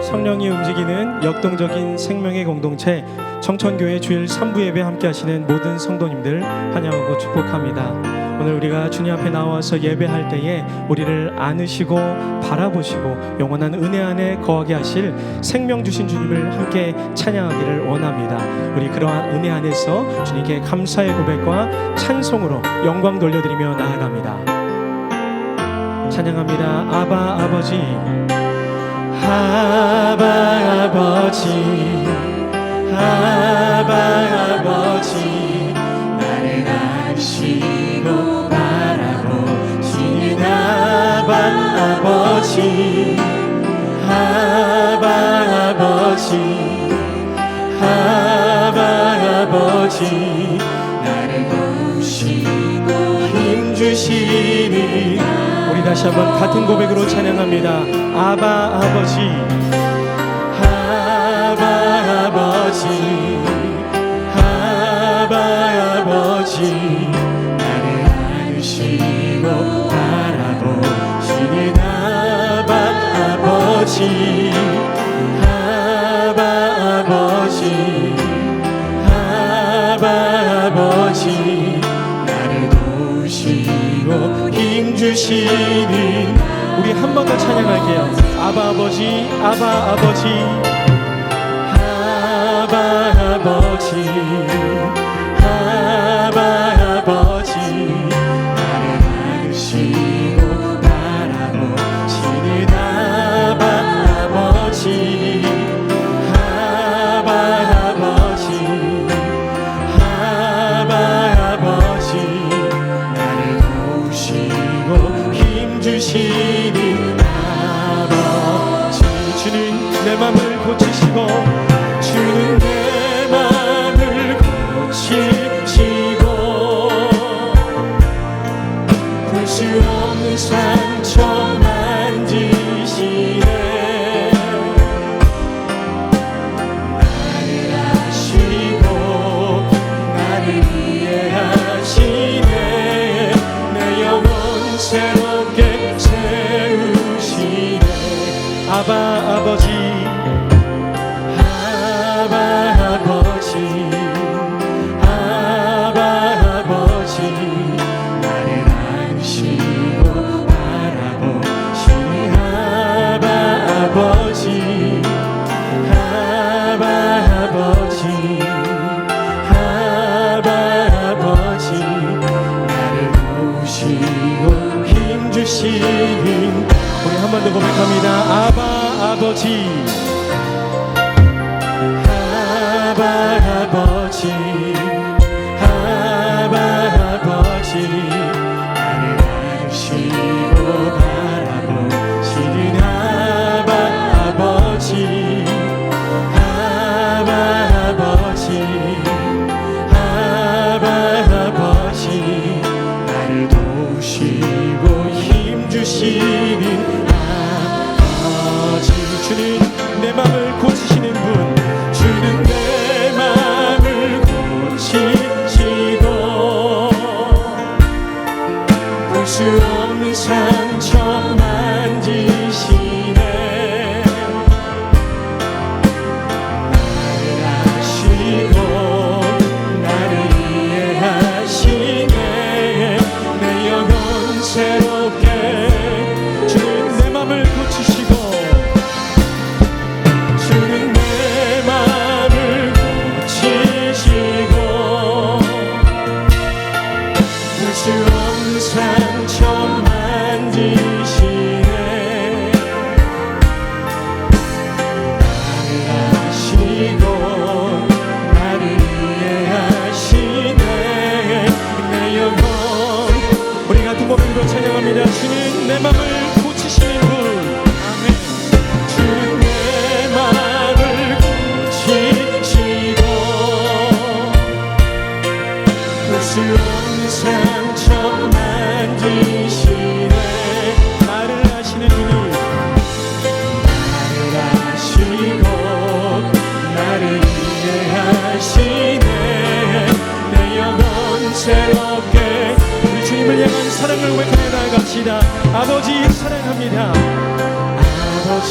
성령이 움직이는 역동적인 생명의 공동체 청천교회 주일 3부 예배 함께 하시는 모든 성도님들 환영하고 축복합니다. 오늘 우리가 주님 앞에 나와서 예배할 때에 우리를 안으시고 바라보시고 영원한 은혜 안에 거하게 하실 생명 주신 주님을 함께 찬양하기를 원합니다. 우리 그러한 은혜 안에서 주님께 감사의 고백과 찬송으로 영광 돌려드리며 나아갑니다. 찬양합니다. 아바 아버지, 아바 아버지, 아바 아버지, 나를 안으시고 바라보시는 아바 아버지, 아바 아버지, 아바 아버지, 나를 보시고 힘주시니. 우리 다시 한번 같은 고백으로 찬양합니다. 아바 아버지, 아바 아버지, 아바 아버지, 나를 안으시고 바라보시는 아바 아버지, 아바 아버지, 아바 아버지, 나를 도우시고 힘주시니. 우리 한 번 더 찬양할게요. 아바 아버지, 아바 아버지, 아바 아버지, 아바 아버지, 나를 안으시고 바라보시는 아바 아버지, 아바 아버지, 아바 아버지, 나를 도우시고 힘주시니 아버지. 주는 내 맘을 고치시고, 주는 내 맘을 고치시고, 볼 수 없는 상처 만지시네. 나를 아시고 나를 이해하시네. 내 영혼 새롭게 세우시네. 아바 아버지, 아바 아버지, 아바 아버지, 나를 안으시고 바라보시는 아바 아버지, 아바 아버지, 아바 아버지, 나를 도우시고 힘주시는. 우리 한 번 더 고백합니다. 아바 아버지, 아바 아버지, 아바 아버지, 나를 안으시고 바라보시는 아바 아버지, 아바 아버지, 아바 아버지, 나를 도우시고 힘주시는 아버지. 주는 내 맘을 고치시는 분, 주는 내 맘을 고치시고, 볼 수 없는 상처 만지시네. 나를 아시고 나를 이해하시네. 내 영혼 새롭게 주는 내 맘을 고치시고, 주는 내 맘을 고치시고, 볼 수 없는 상처 만지시네. 나를 아시고 나를 이해하시네. 내 영혼. 우리 같은 목소리로 찬양합니다. 주는 내 맘을 고치시는 분, 아멘. 주는 내 맘을 고치시고, 볼 수 없는 상처 만지시네. 나를 아시는 주님, 나를 아시고 나를 이해하시네. 내 영혼 새롭게. 우리 주님을 향한 사랑을 고백하며 나아갑시다. 아버지 사랑합니다. 아버지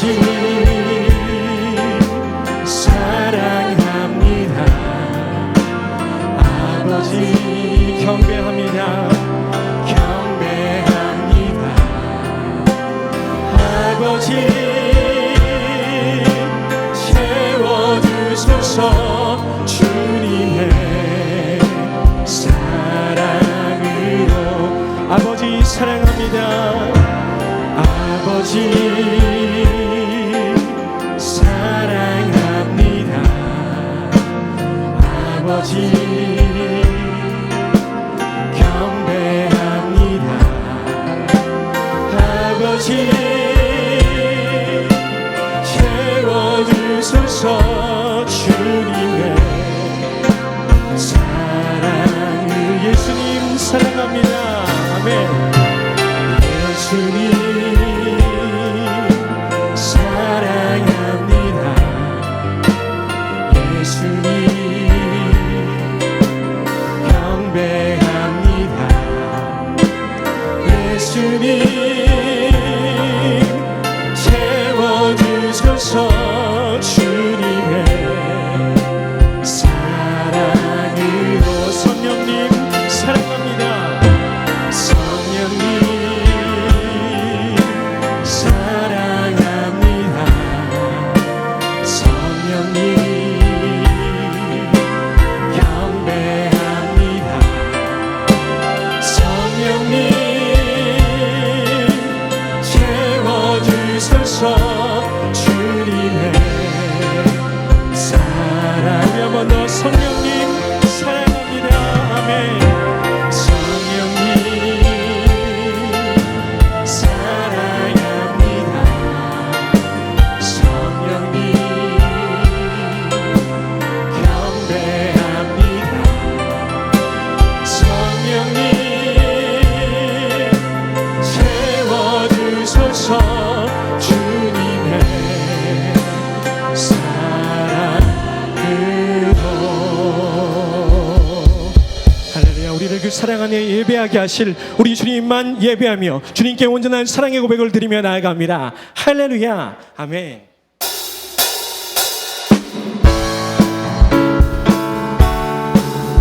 채워주소서. 주님의 사랑을 예수님 사랑합니다. 아멘. 예수님 사랑합니다. 예수님 경배합니다. 예수님 채워주소서. 주님의 사랑으로. 성령님 사랑합니다. 성령님 사랑합니다. 성령님 경배합니다. 성령님 채워주소서. 주님의 사랑. 한 번 더. 성령님 사랑합니다. 아멘. 성령님 사랑합니다. 성령님 경배합니다. 성령님 채워주소서. 주님의 사랑으로. 할렐루야. 우리를 그 사랑 안에 예배하게 하실 우리 주님만 예배하며 주님께 온전한 사랑의 고백을 드리며 나아갑니다. 할렐루야. 아멘.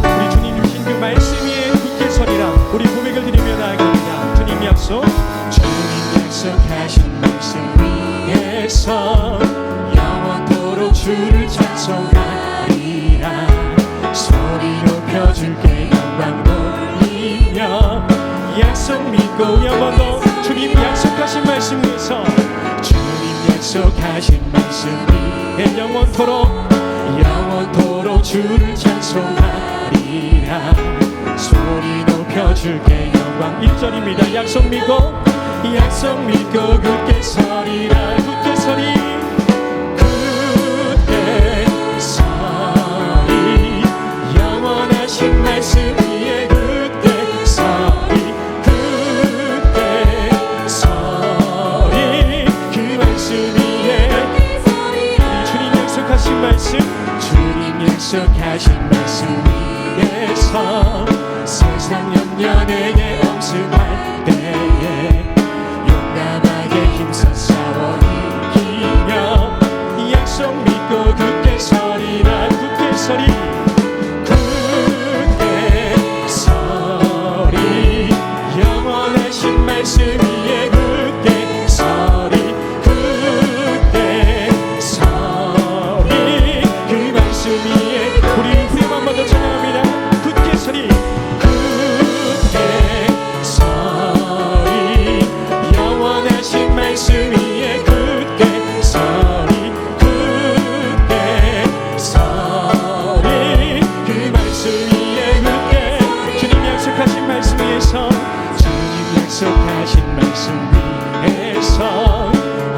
우리 주님 주신 그 말씀 위에 굳게 서리라. 우리 고백을 드리며 나아갑니다. 주님 약속. 주님 약속하신 말씀 위에서 영원토록 주를 찬송하리라. 소리 높여 주께 영광 돌리며 약속 믿고. 한 번 더. 주님 약속하신 말씀 위에서. 주님 약속하신 말씀 위에 영원토록 주를 찬송하리라. 소리 높여 주께 영광. 1절입니다. 약속 믿고 굳게 서리라. 굳게 서리. 굳게 서리. 영원하신 말씀 위에 굳게 서리. 굳게 서리. 그 말씀 위에. 주님 약속하신 말씀. 주님 약속하신 말씀 위에서 세상 염려 내게 엄습할 때에 용감하게 힘써 싸워 이기며 약속 믿고 굳게 서리라. 굳게 서리. 굳게 서리. 영원하신 말씀 위에 굳게 서리. 굳게 서리. 그 말씀 위에. 우리 후렴 한 번 더 찬양합니다. 굳게 서리. 굳게 서리. 영원하신 말씀 위에 굳게 서리. 굳게 서리. 그 말씀 위에 굳게. 주님 약속하신 말씀 위에서. 주님 약속하신 말씀 위에서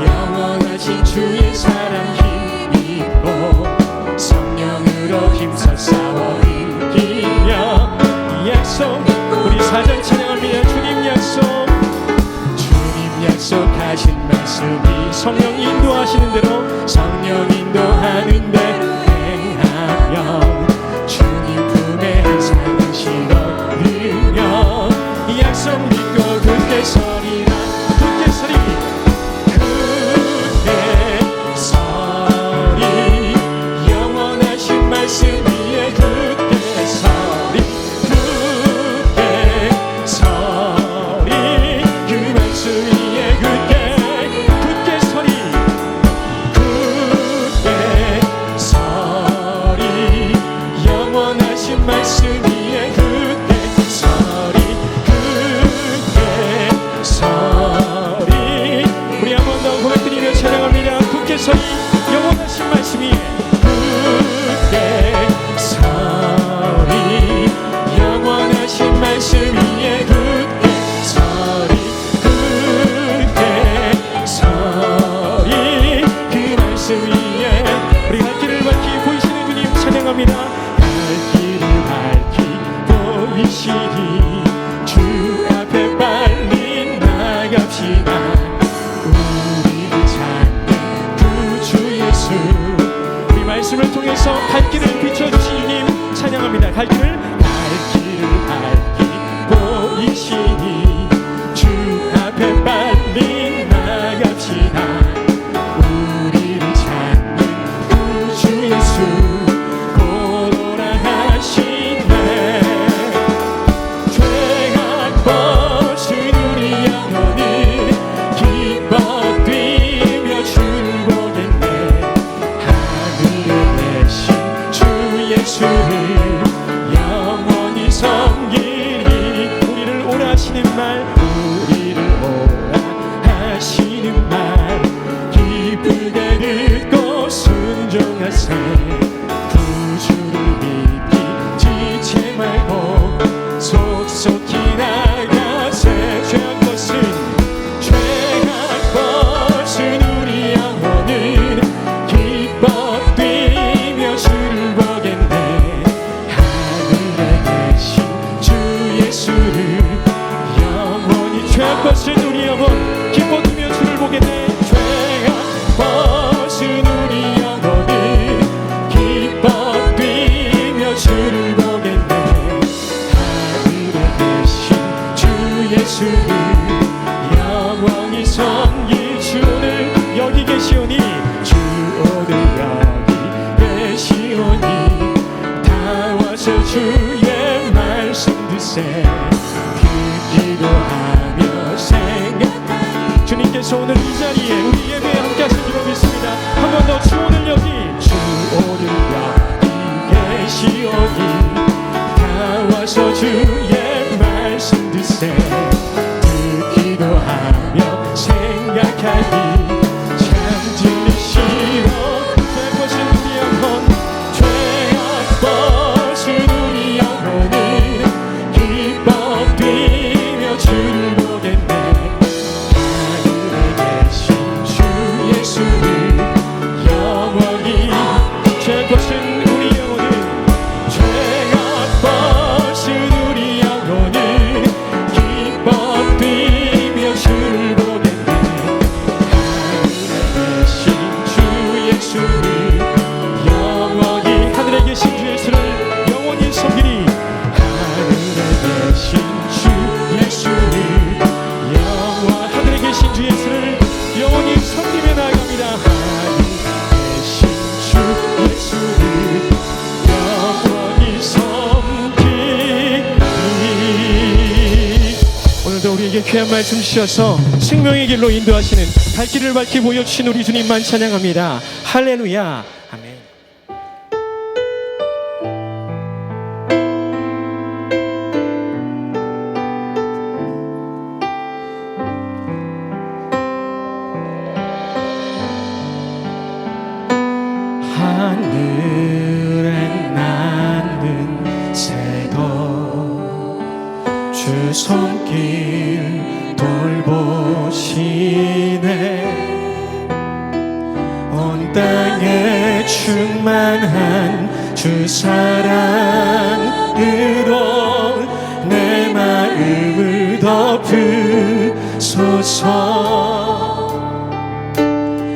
영원하신 주의 사랑 힘입고 성령으로 힘써 싸워 이기며 약속. 우리 4절 찬양합니다. 주님 약속. 주님 약속하신 말씀이 성령 인도하시는 대로. 성령 인도하는 대로 행하며 주님 품에 항상 실어들며 약속 믿고 굳게 서리라. 굳게 서리. 굳게 서리. 영원하신 말씀 위에 굳게 서리. 굳게 서리. 그 말씀 위에 굳게 서리. 굳게 위에 우리 갈 길을 밝히 보이시는 주님 찬양합니다. 갈 길을 밝히 보이시니 주 앞에 빨리 나갑시다. 우리를 찾는 구주 예수, 우리 말씀을 통해서 갈 길을 비춰주신 주님 찬양합니다. 갈 길을 밝히 보이시니 주 앞에 빨리 나갑시다. 우리를 찾는 구주 예수 곧 오라 하시네. 죄악 벗은 우리 영혼을 기뻐 뛰며 주를 보겠네. 하늘에 계신 주 예수를 영원히 섬기리. 우리를 오라 하시는 말, 우리를 오라 하시는 말 기쁘게 듣고 순종하세. 구주를 믿기 지체 말고 속속히 나가세. 죄악 벗은 우리 영혼을 기뻐 뛰며 주를 보겠네. 하늘에 계신 주 예수를 영원히, 죄악 벗은 우리 영혼 기뻐 뛰며 주를 보겠네. 죄악 벗은 우리 영혼을 기뻐 뛰며 주를 보겠네. 하늘에 계신 주 예수를 영원히 섬길. 주 오늘 여기 계시오니, 주 오늘 여기 계시오니 다 와서 주의 말씀 듣세. 듣기도 하며 생각하니. 주님께서 오늘 이 자리에 우리 예배에 함께 하신 줄 믿습니다. 한 번 더, 주 오늘 여기, 주 오늘 여기 계시오니 다 와서 주의 말씀 듣세. 듣기도 하며 생각하니 참 들으시오. 죄악 벗은 우리 영혼, 죄악 벗은 우리 영혼을 기뻐 뛰며 주를 보겠네. 하늘에 계신 주 예수를 영원히, 죄악 벗은 우리 영혼을, 죄악 벗은 우리 영혼을 기뻐 뛰며 주를 보겠네. 하늘에 계신 주 예수를 영원히, 하늘에 계신 주 예수를 영원히 섬기리. 하늘에 계신 주 예수를 영원, 하늘에 계신 주 예수를 영원히 섬기며 나아갑니다. 하늘에 계신 주 예수를 영원히 섬기리. 오늘도 우리에게 귀한 말씀 주셔서 생명의 길로 인도하시는, 갈 길을 밝히 보여주신 우리 주님만 찬양합니다. 할렐루야. 아멘. 하늘에 나는 새도 주 손길 돌보시네. 온 땅에 충만한 주 사랑으로 내 마음을 덮으소서.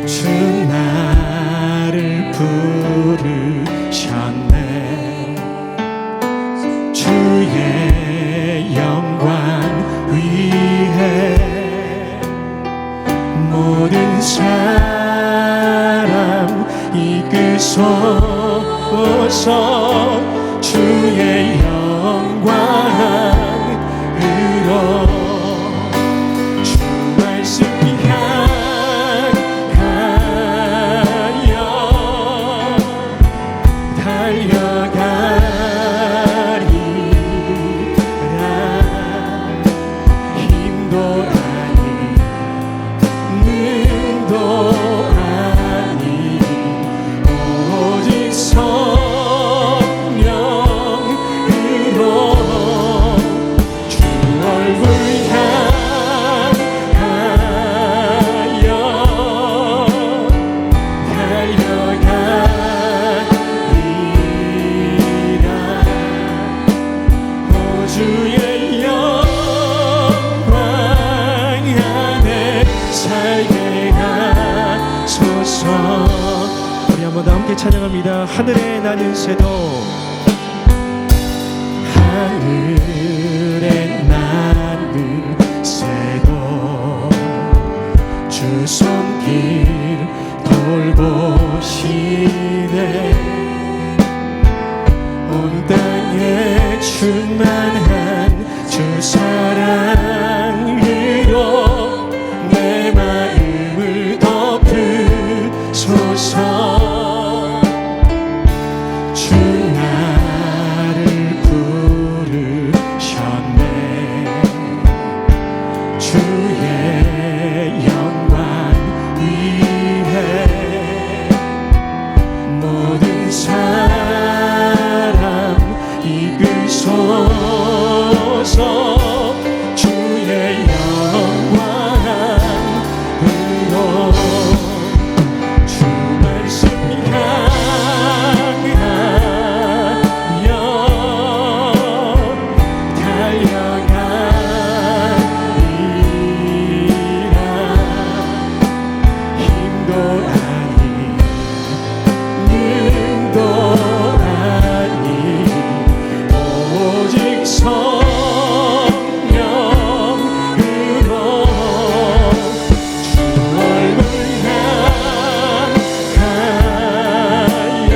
주 나를 부르셨네. 주의 영광 위해 모든 사람 이끄소서. 주의 영광으로 주 말씀 향하여 달려가리라. 힘도 아니 능도 아니 오직 성령으로 주 얼굴 다 함께 찬양합니다. 하늘에 나는 새도 하늘에 나는 새도 주 손길 돌보시네 온 땅에 충만한 주 사랑으로 내 마음을 덮으소서 주 나를 부르셨네 주의 영광 위에 모든 사람 이끄소서 주의 영광으로 주 말씀 향하여 달려가리라 힘도 아닌 능도 아닌 오직 성령으로 주 얼굴 향하여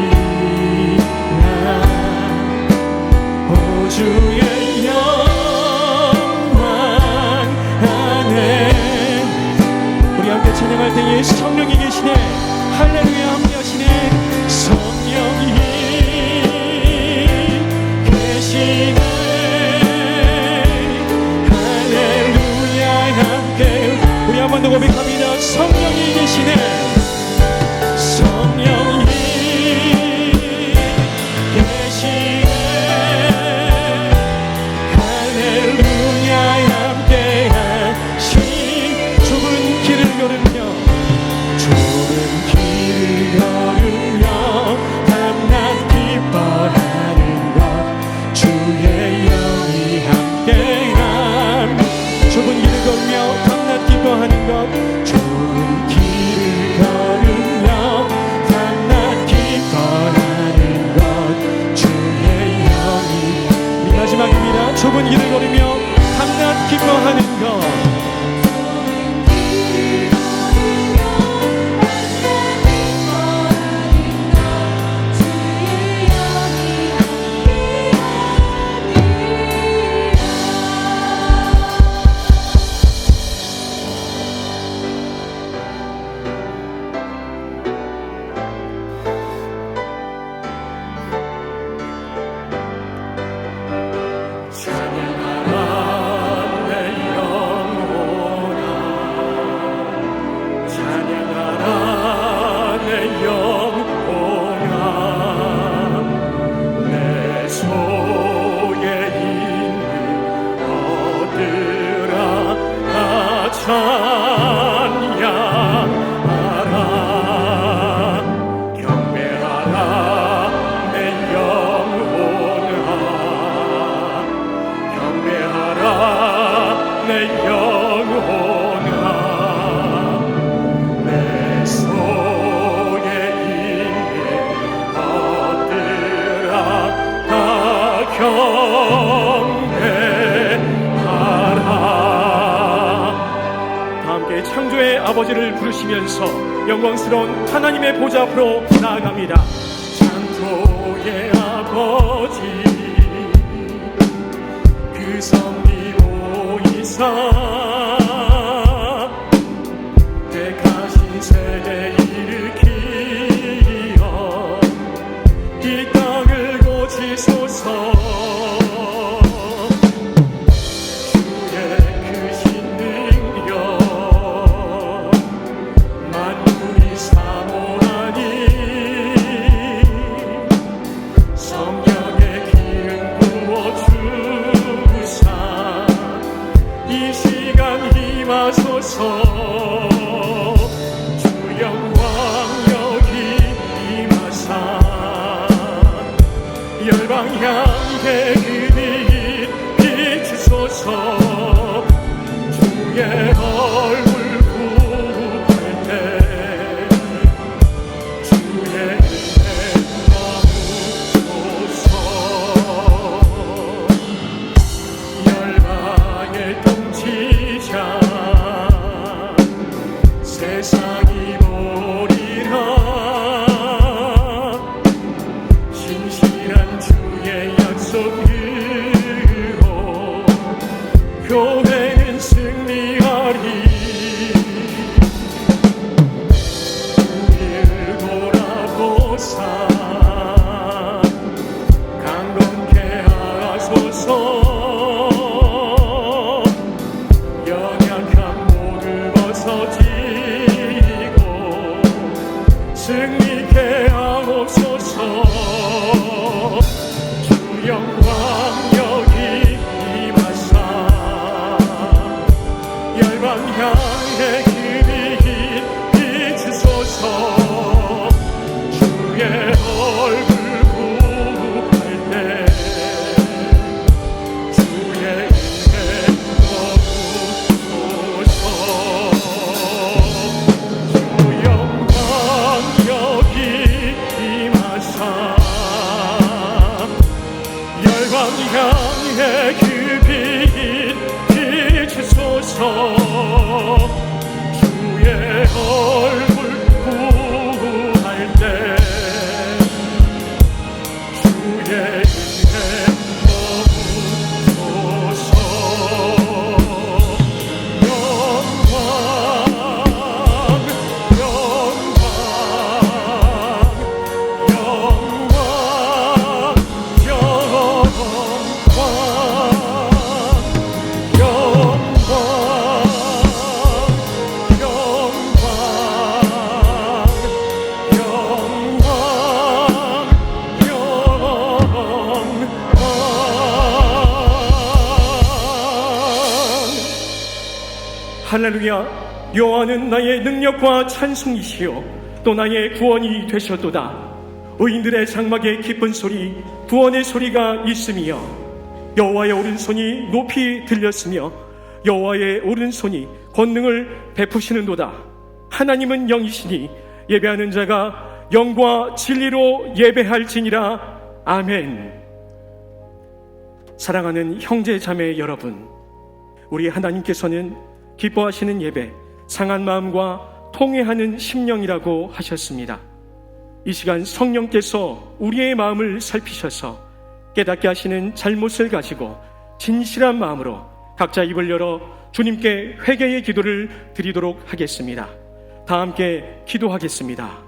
달려가리라 오 주의 영광 안에 우리 함께 찬양할 때에 성령이 계시네 할렐루야 함께 하시네 성령이 계시네 할렐루야 함께 우리 한 번 더 고백합니다 성령이 계시네 성령이 계시네 할렐루야 함께 하시 좁은 길을 걸으며 좁은 길을 걸으며 밤낮 기뻐하는 것 주의 영이 함께함 좁은 길을 걸으며 밤낮 기뻐하는 것 좁은 길을 걸으며 밤낮 기뻐하는 것 주의 영이 우리 마지막입니다 좁은 길을 걸으며 밤낮 기뻐하는 것 창조의 아버지를 부르시면서 영광스러운 하나님의 보좌 앞으로 나아갑니다. 창조의 아버지 그 섭리 보이사 택하신 세대 일으키어 이 땅을 고치소서 주 영광 여기 임하사 열방 향해 그빛 비추소서 주의 세상이 보리라. 신실한 주의 약속으로 교회는 승리하리. 주를 돌아보사 강건케 하소서. 승리케 하옵소서. 주 영광 여기 임하사 열방 향해 그 빛 비추소서. 주의 얼굴 구할 때 주의 은혜 머무소서. 향해 그 빛 비추소서. 주의 얼굴 구할 때 주의 은혜 머무소서. 영광 영광 영광 할렐루야. 여호와는 나의 능력과 찬송이시요 또 나의 구원이 되셨도다. 의인들의 장막에 기쁜 소리 구원의 소리가 있으며 여호와의 오른손이 높이 들렸으며 여호와의 오른손이 권능을 베푸시는도다. 하나님은 영이시니 예배하는 자가 영과 진리로 예배할지니라. 아멘. 사랑하는 형제 자매 여러분, 우리 하나님께서는 기뻐하시는 예배, 상한 마음과 통회하는 심령이라고 하셨습니다. 이 시간 성령께서 우리의 마음을 살피셔서 깨닫게 하시는 잘못을 가지고 진실한 마음으로 각자 입을 열어 주님께 회개의 기도를 드리도록 하겠습니다. 다 함께 기도하겠습니다.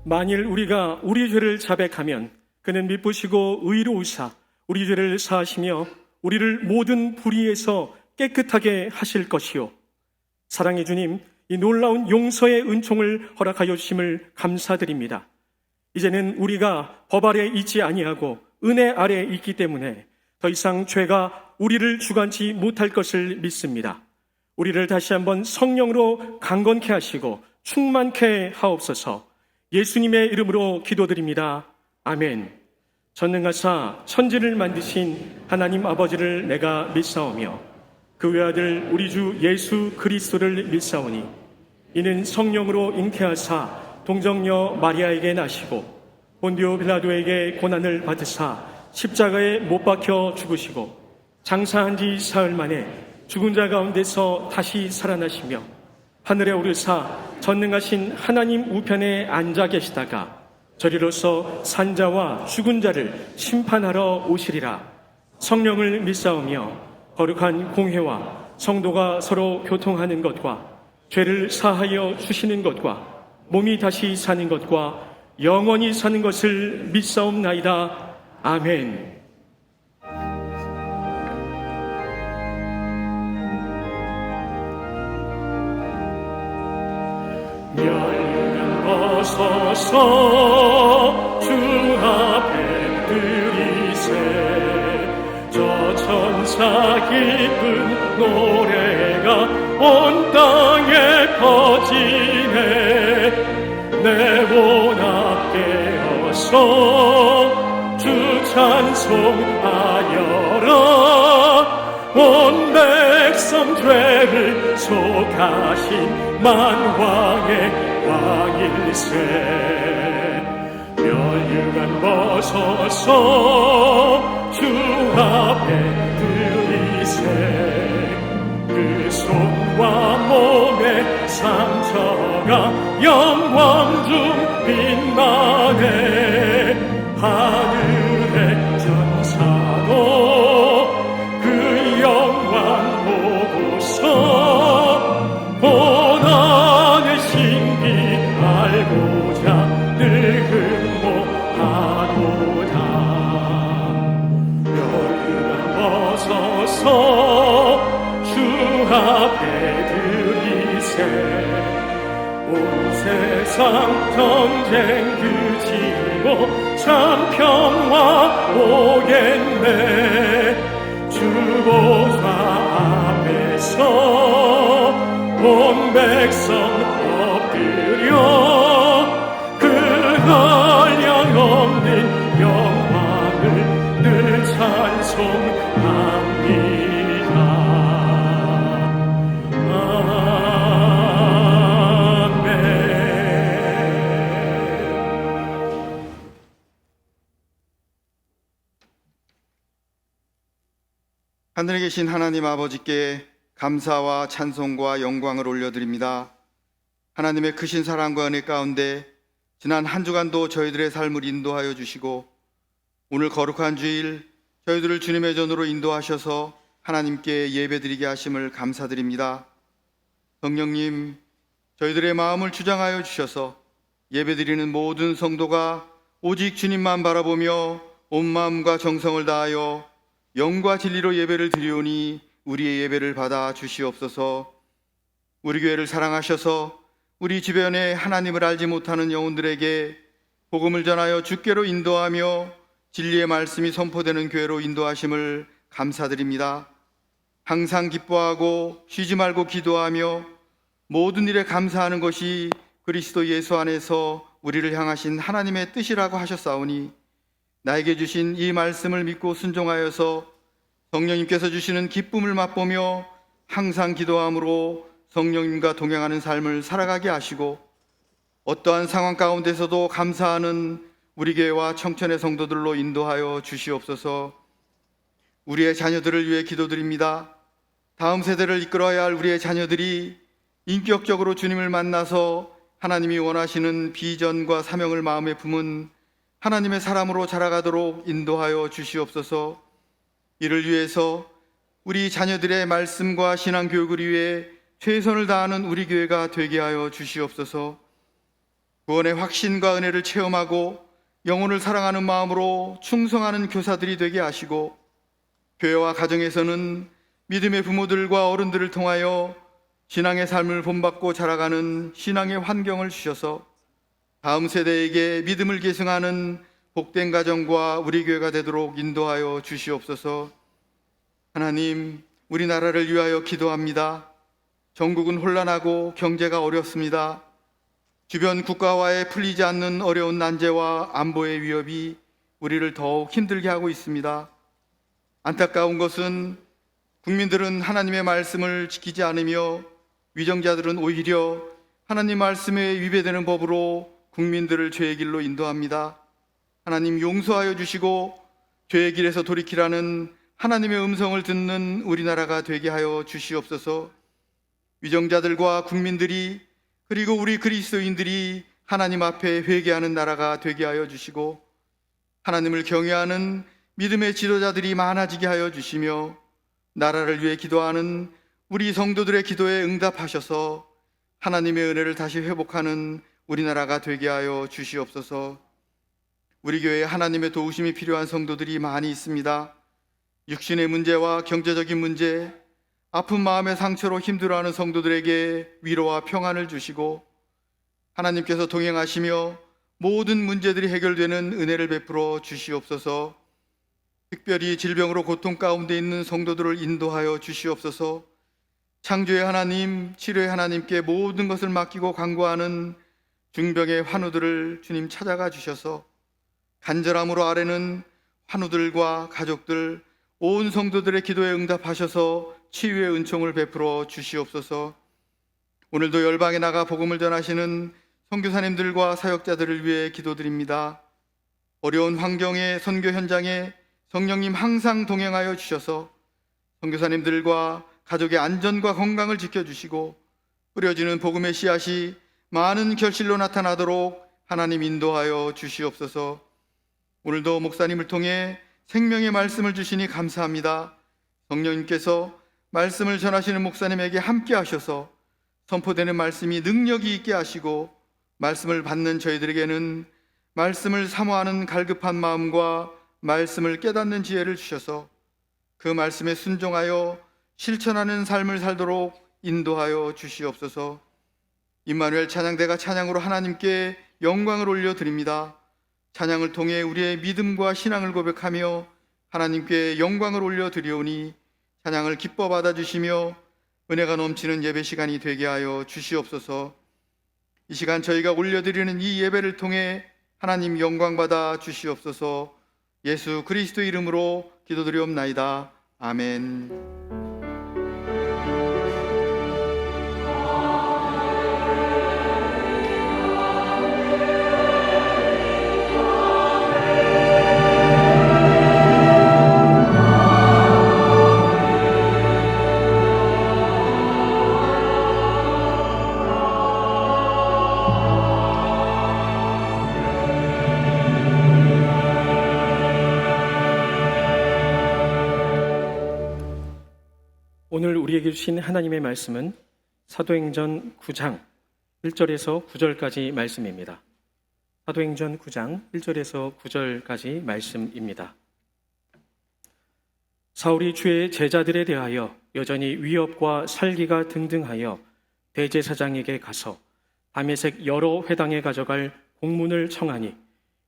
만일 우리가 우리 죄를 자백하면 그는 미쁘시고 의로우사 우리 죄를 사하시며 우리를 모든 불의에서 깨끗하게 하실 것이요. 사랑의 주님, 이 놀라운 용서의 은총을 허락하여 주심을 감사드립니다. 이제는 우리가 법 아래 있지 아니하고 은혜 아래 있기 때문에 더 이상 죄가 우리를 주관치 못할 것을 믿습니다. 우리를 다시 한번 성령으로 강건케 하시고 충만케 하옵소서. 예수님의 이름으로 기도드립니다. 아멘. 전능하사 천지를 만드신 하나님 아버지를 내가 믿사오며 그 외아들 우리 주 예수 그리스도를 믿사오니 이는 성령으로 잉태하사 동정녀 마리아에게 나시고 본디오 빌라도에게 고난을 받으사 십자가에 못 박혀 죽으시고 장사한 지 사흘 만에 죽은 자 가운데서 다시 살아나시며 하늘에 오르사 전능하신 하나님 우편에 앉아 계시다가 저리로서 산자와 죽은 자를 심판하러 오시리라. 성령을 믿사오며 거룩한 공회와 성도가 서로 교통하는 것과 죄를 사하여 주시는 것과 몸이 다시 사는 것과 영원히 사는 것을 믿사옵나이다. 아멘. 멸류관 벗어서 주 앞에 드리세. 저 천사 기쁜 노래가 온 땅에 퍼지네. 내 문 앞에 어서 주 찬송하여라. 온 백성 죄를 속하신 만왕의 왕일세. 멸류관 벗어서 주 앞에 드리세. 그 손과 몸의 상처가 영광 중 빛나네. 하늘의 전사도 그 영광 보고서 고난의 신비 알고자 늘 흠모하도다. 멸류관 벗어서 주 앞에 드리세. 온 세상 전쟁 그치고 참 평화 오겠네. 주 보좌 앞에서 온 백성 엎드려 그 한량없는 영광을 늘 찬송합니다. 하늘에 계신 하나님 아버지께 감사와 찬송과 영광을 올려드립니다. 하나님의 크신 사랑과 은혜 가운데 지난 한 주간도 저희들의 삶을 인도하여 주시고 오늘 거룩한 주일 저희들을 주님의 전으로 인도하셔서 하나님께 예배드리게 하심을 감사드립니다. 성령님, 저희들의 마음을 주장하여 주셔서 예배드리는 모든 성도가 오직 주님만 바라보며 온 마음과 정성을 다하여 영과 진리로 예배를 드리오니 우리의 예배를 받아 주시옵소서. 우리 교회를 사랑하셔서 우리 주변에 하나님을 알지 못하는 영혼들에게 복음을 전하여 주께로 인도하며 진리의 말씀이 선포되는 교회로 인도하심을 감사드립니다. 항상 기뻐하고 쉬지 말고 기도하며 모든 일에 감사하는 것이 그리스도 예수 안에서 우리를 향하신 하나님의 뜻이라고 하셨사오니 나에게 주신 이 말씀을 믿고 순종하여서 성령님께서 주시는 기쁨을 맛보며 항상 기도함으로 성령님과 동행하는 삶을 살아가게 하시고 어떠한 상황 가운데서도 감사하는 우리 교회와 청천의 성도들로 인도하여 주시옵소서. 우리의 자녀들을 위해 기도드립니다. 다음 세대를 이끌어야 할 우리의 자녀들이 인격적으로 주님을 만나서 하나님이 원하시는 비전과 사명을 마음에 품은 하나님의 사람으로 자라가도록 인도하여 주시옵소서. 이를 위해서 우리 자녀들의 말씀과 신앙 교육을 위해 최선을 다하는 우리 교회가 되게 하여 주시옵소서. 구원의 확신과 은혜를 체험하고 영혼을 사랑하는 마음으로 충성하는 교사들이 되게 하시고 교회와 가정에서는 믿음의 부모들과 어른들을 통하여 신앙의 삶을 본받고 자라가는 신앙의 환경을 주셔서 다음 세대에게 믿음을 계승하는 복된 가정과 우리 교회가 되도록 인도하여 주시옵소서. 하나님, 우리나라를 위하여 기도합니다. 전국은 혼란하고 경제가 어렵습니다. 주변 국가와의 풀리지 않는 어려운 난제와 안보의 위협이 우리를 더욱 힘들게 하고 있습니다. 안타까운 것은 국민들은 하나님의 말씀을 지키지 않으며 위정자들은 오히려 하나님 말씀에 위배되는 법으로 국민들을 죄의 길로 인도합니다. 하나님 용서하여 주시고 죄의 길에서 돌이키라는 하나님의 음성을 듣는 우리나라가 되게 하여 주시옵소서. 위정자들과 국민들이 그리고 우리 그리스도인들이 하나님 앞에 회개하는 나라가 되게 하여 주시고 하나님을 경외하는 믿음의 지도자들이 많아지게 하여 주시며 나라를 위해 기도하는 우리 성도들의 기도에 응답하셔서 하나님의 은혜를 다시 회복하는 우리나라가 되게 하여 주시옵소서. 우리 교회에 하나님의 도우심이 필요한 성도들이 많이 있습니다. 육신의 문제와 경제적인 문제, 아픈 마음의 상처로 힘들어하는 성도들에게 위로와 평안을 주시고 하나님께서 동행하시며 모든 문제들이 해결되는 은혜를 베풀어 주시옵소서. 특별히 질병으로 고통 가운데 있는 성도들을 인도하여 주시옵소서. 창조의 하나님, 치료의 하나님께 모든 것을 맡기고 간구하는 중병의 환우들을 주님 찾아가 주셔서 간절함으로 아뢰는 환우들과 가족들, 온 성도들의 기도에 응답하셔서 치유의 은총을 베풀어 주시옵소서. 오늘도 열방에 나가 복음을 전하시는 선교사님들과 사역자들을 위해 기도드립니다. 어려운 환경의 선교 현장에 성령님 항상 동행하여 주셔서 선교사님들과 가족의 안전과 건강을 지켜주시고 뿌려지는 복음의 씨앗이 많은 결실로 나타나도록 하나님 인도하여 주시옵소서. 오늘도 목사님을 통해 생명의 말씀을 주시니 감사합니다. 성령님께서 말씀을 전하시는 목사님에게 함께 하셔서 선포되는 말씀이 능력이 있게 하시고 말씀을 받는 저희들에게는 말씀을 사모하는 갈급한 마음과 말씀을 깨닫는 지혜를 주셔서 그 말씀에 순종하여 실천하는 삶을 살도록 인도하여 주시옵소서. 임마누엘 찬양대가 찬양으로 하나님께 영광을 올려드립니다. 찬양을 통해 우리의 믿음과 신앙을 고백하며 하나님께 영광을 올려드리오니 찬양을 기뻐 받아주시며 은혜가 넘치는 예배 시간이 되게 하여 주시옵소서. 이 시간 저희가 올려드리는 이 예배를 통해 하나님 영광 받아 주시옵소서. 예수 그리스도 이름으로 기도드리옵나이다. 아멘. 오늘 우리에게 주신 하나님의 말씀은 사도행전 9장 1절에서 9절까지 말씀입니다. 사도행전 9장 1절에서 9절까지 말씀입니다. 사울이 주의 제자들에 대하여 여전히 위협과 살기가 등등하여 대제사장에게 가서 다메섹 여러 회당에 가져갈 공문을 청하니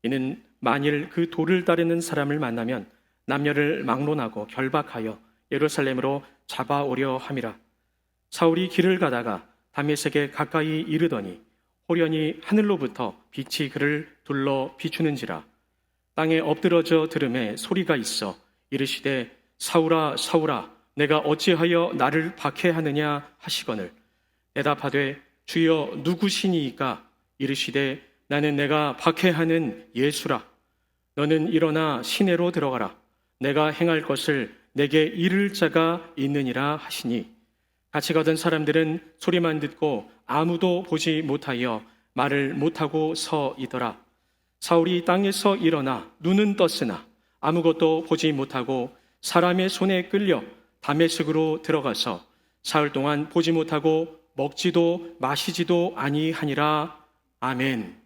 이는 만일 그 도를 따르는 사람을 만나면 남녀를 막론하고 결박하여 예루살렘으로 잡아오려 함이라. 사울이 길을 가다가 다메섹에 가까이 이르더니 호련히 하늘로부터 빛이 그를 둘러 비추는지라. 땅에 엎드러져 들음에 소리가 있어 이르시되 사울아 사울아 내가 어찌하여 나를 박해하느냐 하시거늘 대답하되 주여 누구시니이까? 이르시되 나는 내가 박해하는 예수라. 너는 일어나 시내로 들어가라. 내가 행할 것을 내게 이를 자가 있느니라 하시니 같이 가던 사람들은 소리만 듣고 아무도 보지 못하여 말을 못하고 서 있더라. 사울이 땅에서 일어나 눈은 떴으나 아무것도 보지 못하고 사람의 손에 끌려 다메섹으로 들어가서 사흘 동안 보지 못하고 먹지도 마시지도 아니하니라. 아멘.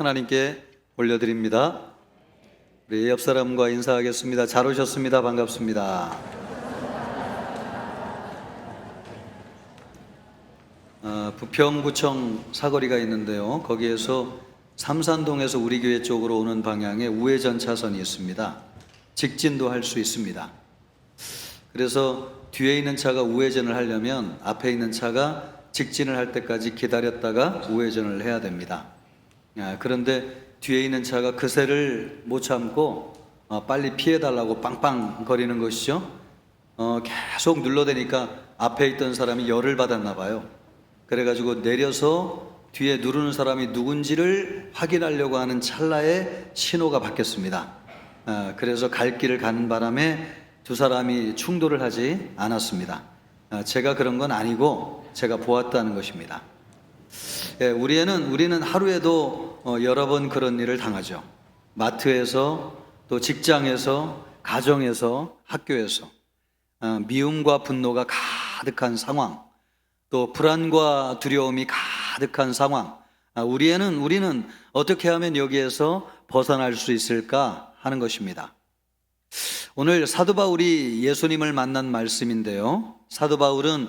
하나님께 올려드립니다. 우리 옆 사람과 인사하겠습니다. 잘 오셨습니다. 반갑습니다. 부평구청 사거리가 있는데요. 거기에서 삼산동에서 우리 교회 쪽으로 오는 방향에 우회전 차선이 있습니다. 직진도 할 수 있습니다. 그래서 뒤에 있는 차가 우회전을 하려면 앞에 있는 차가 직진을 할 때까지 기다렸다가 우회전을 해야 됩니다. 그런데 뒤에 있는 차가 그새를 못 참고 빨리 피해달라고 빵빵 거리는 것이죠. 계속 눌러대니까 앞에 있던 사람이 열을 받았나 봐요. 그래가지고 내려서 뒤에 누르는 사람이 누군지를 확인하려고 하는 찰나에 신호가 바뀌었습니다. 그래서 갈 길을 가는 바람에 두 사람이 충돌을 하지 않았습니다. 제가 그런 건 아니고 제가 보았다는 것입니다. 우리는 하루에도 여러 번 그런 일을 당하죠. 마트에서, 또 직장에서, 가정에서, 학교에서 미움과 분노가 가득한 상황, 또 불안과 두려움이 가득한 상황, 우리는 어떻게 하면 여기에서 벗어날 수 있을까 하는 것입니다. 오늘 사도 바울이 예수님을 만난 말씀인데요. 사도 바울은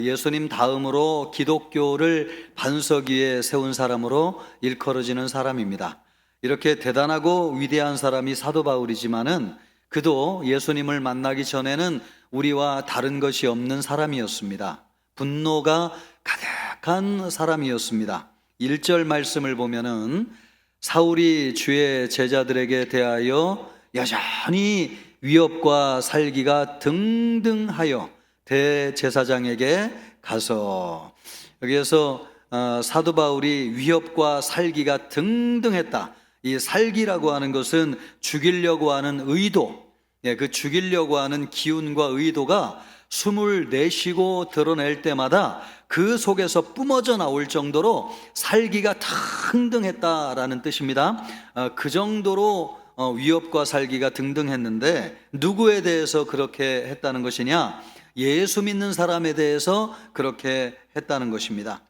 예수님 다음으로 기독교를 반석 위에 세운 사람으로 일컬어지는 사람입니다. 이렇게 대단하고 위대한 사람이 사도 바울이지만은 그도 예수님을 만나기 전에는 우리와 다른 것이 없는 사람이었습니다. 분노가 가득한 사람이었습니다. 1절 말씀을 보면은 사울이 주의 제자들에게 대하여 여전히 위협과 살기가 등등하여 대제사장에게 가서, 여기에서 사도 바울이 위협과 살기가 등등했다. 이 살기라고 하는 것은 죽이려고 하는 의도, 그 죽이려고 하는 기운과 의도가 숨을 내쉬고 드러낼 때마다 그 속에서 뿜어져 나올 정도로 살기가 등등했다라는 뜻입니다. 그 정도로 위협과 살기가 등등했는데 누구에 대해서 그렇게 했다는 것이냐? 예수 믿는 사람에 대해서 그렇게 했다는 것입니다.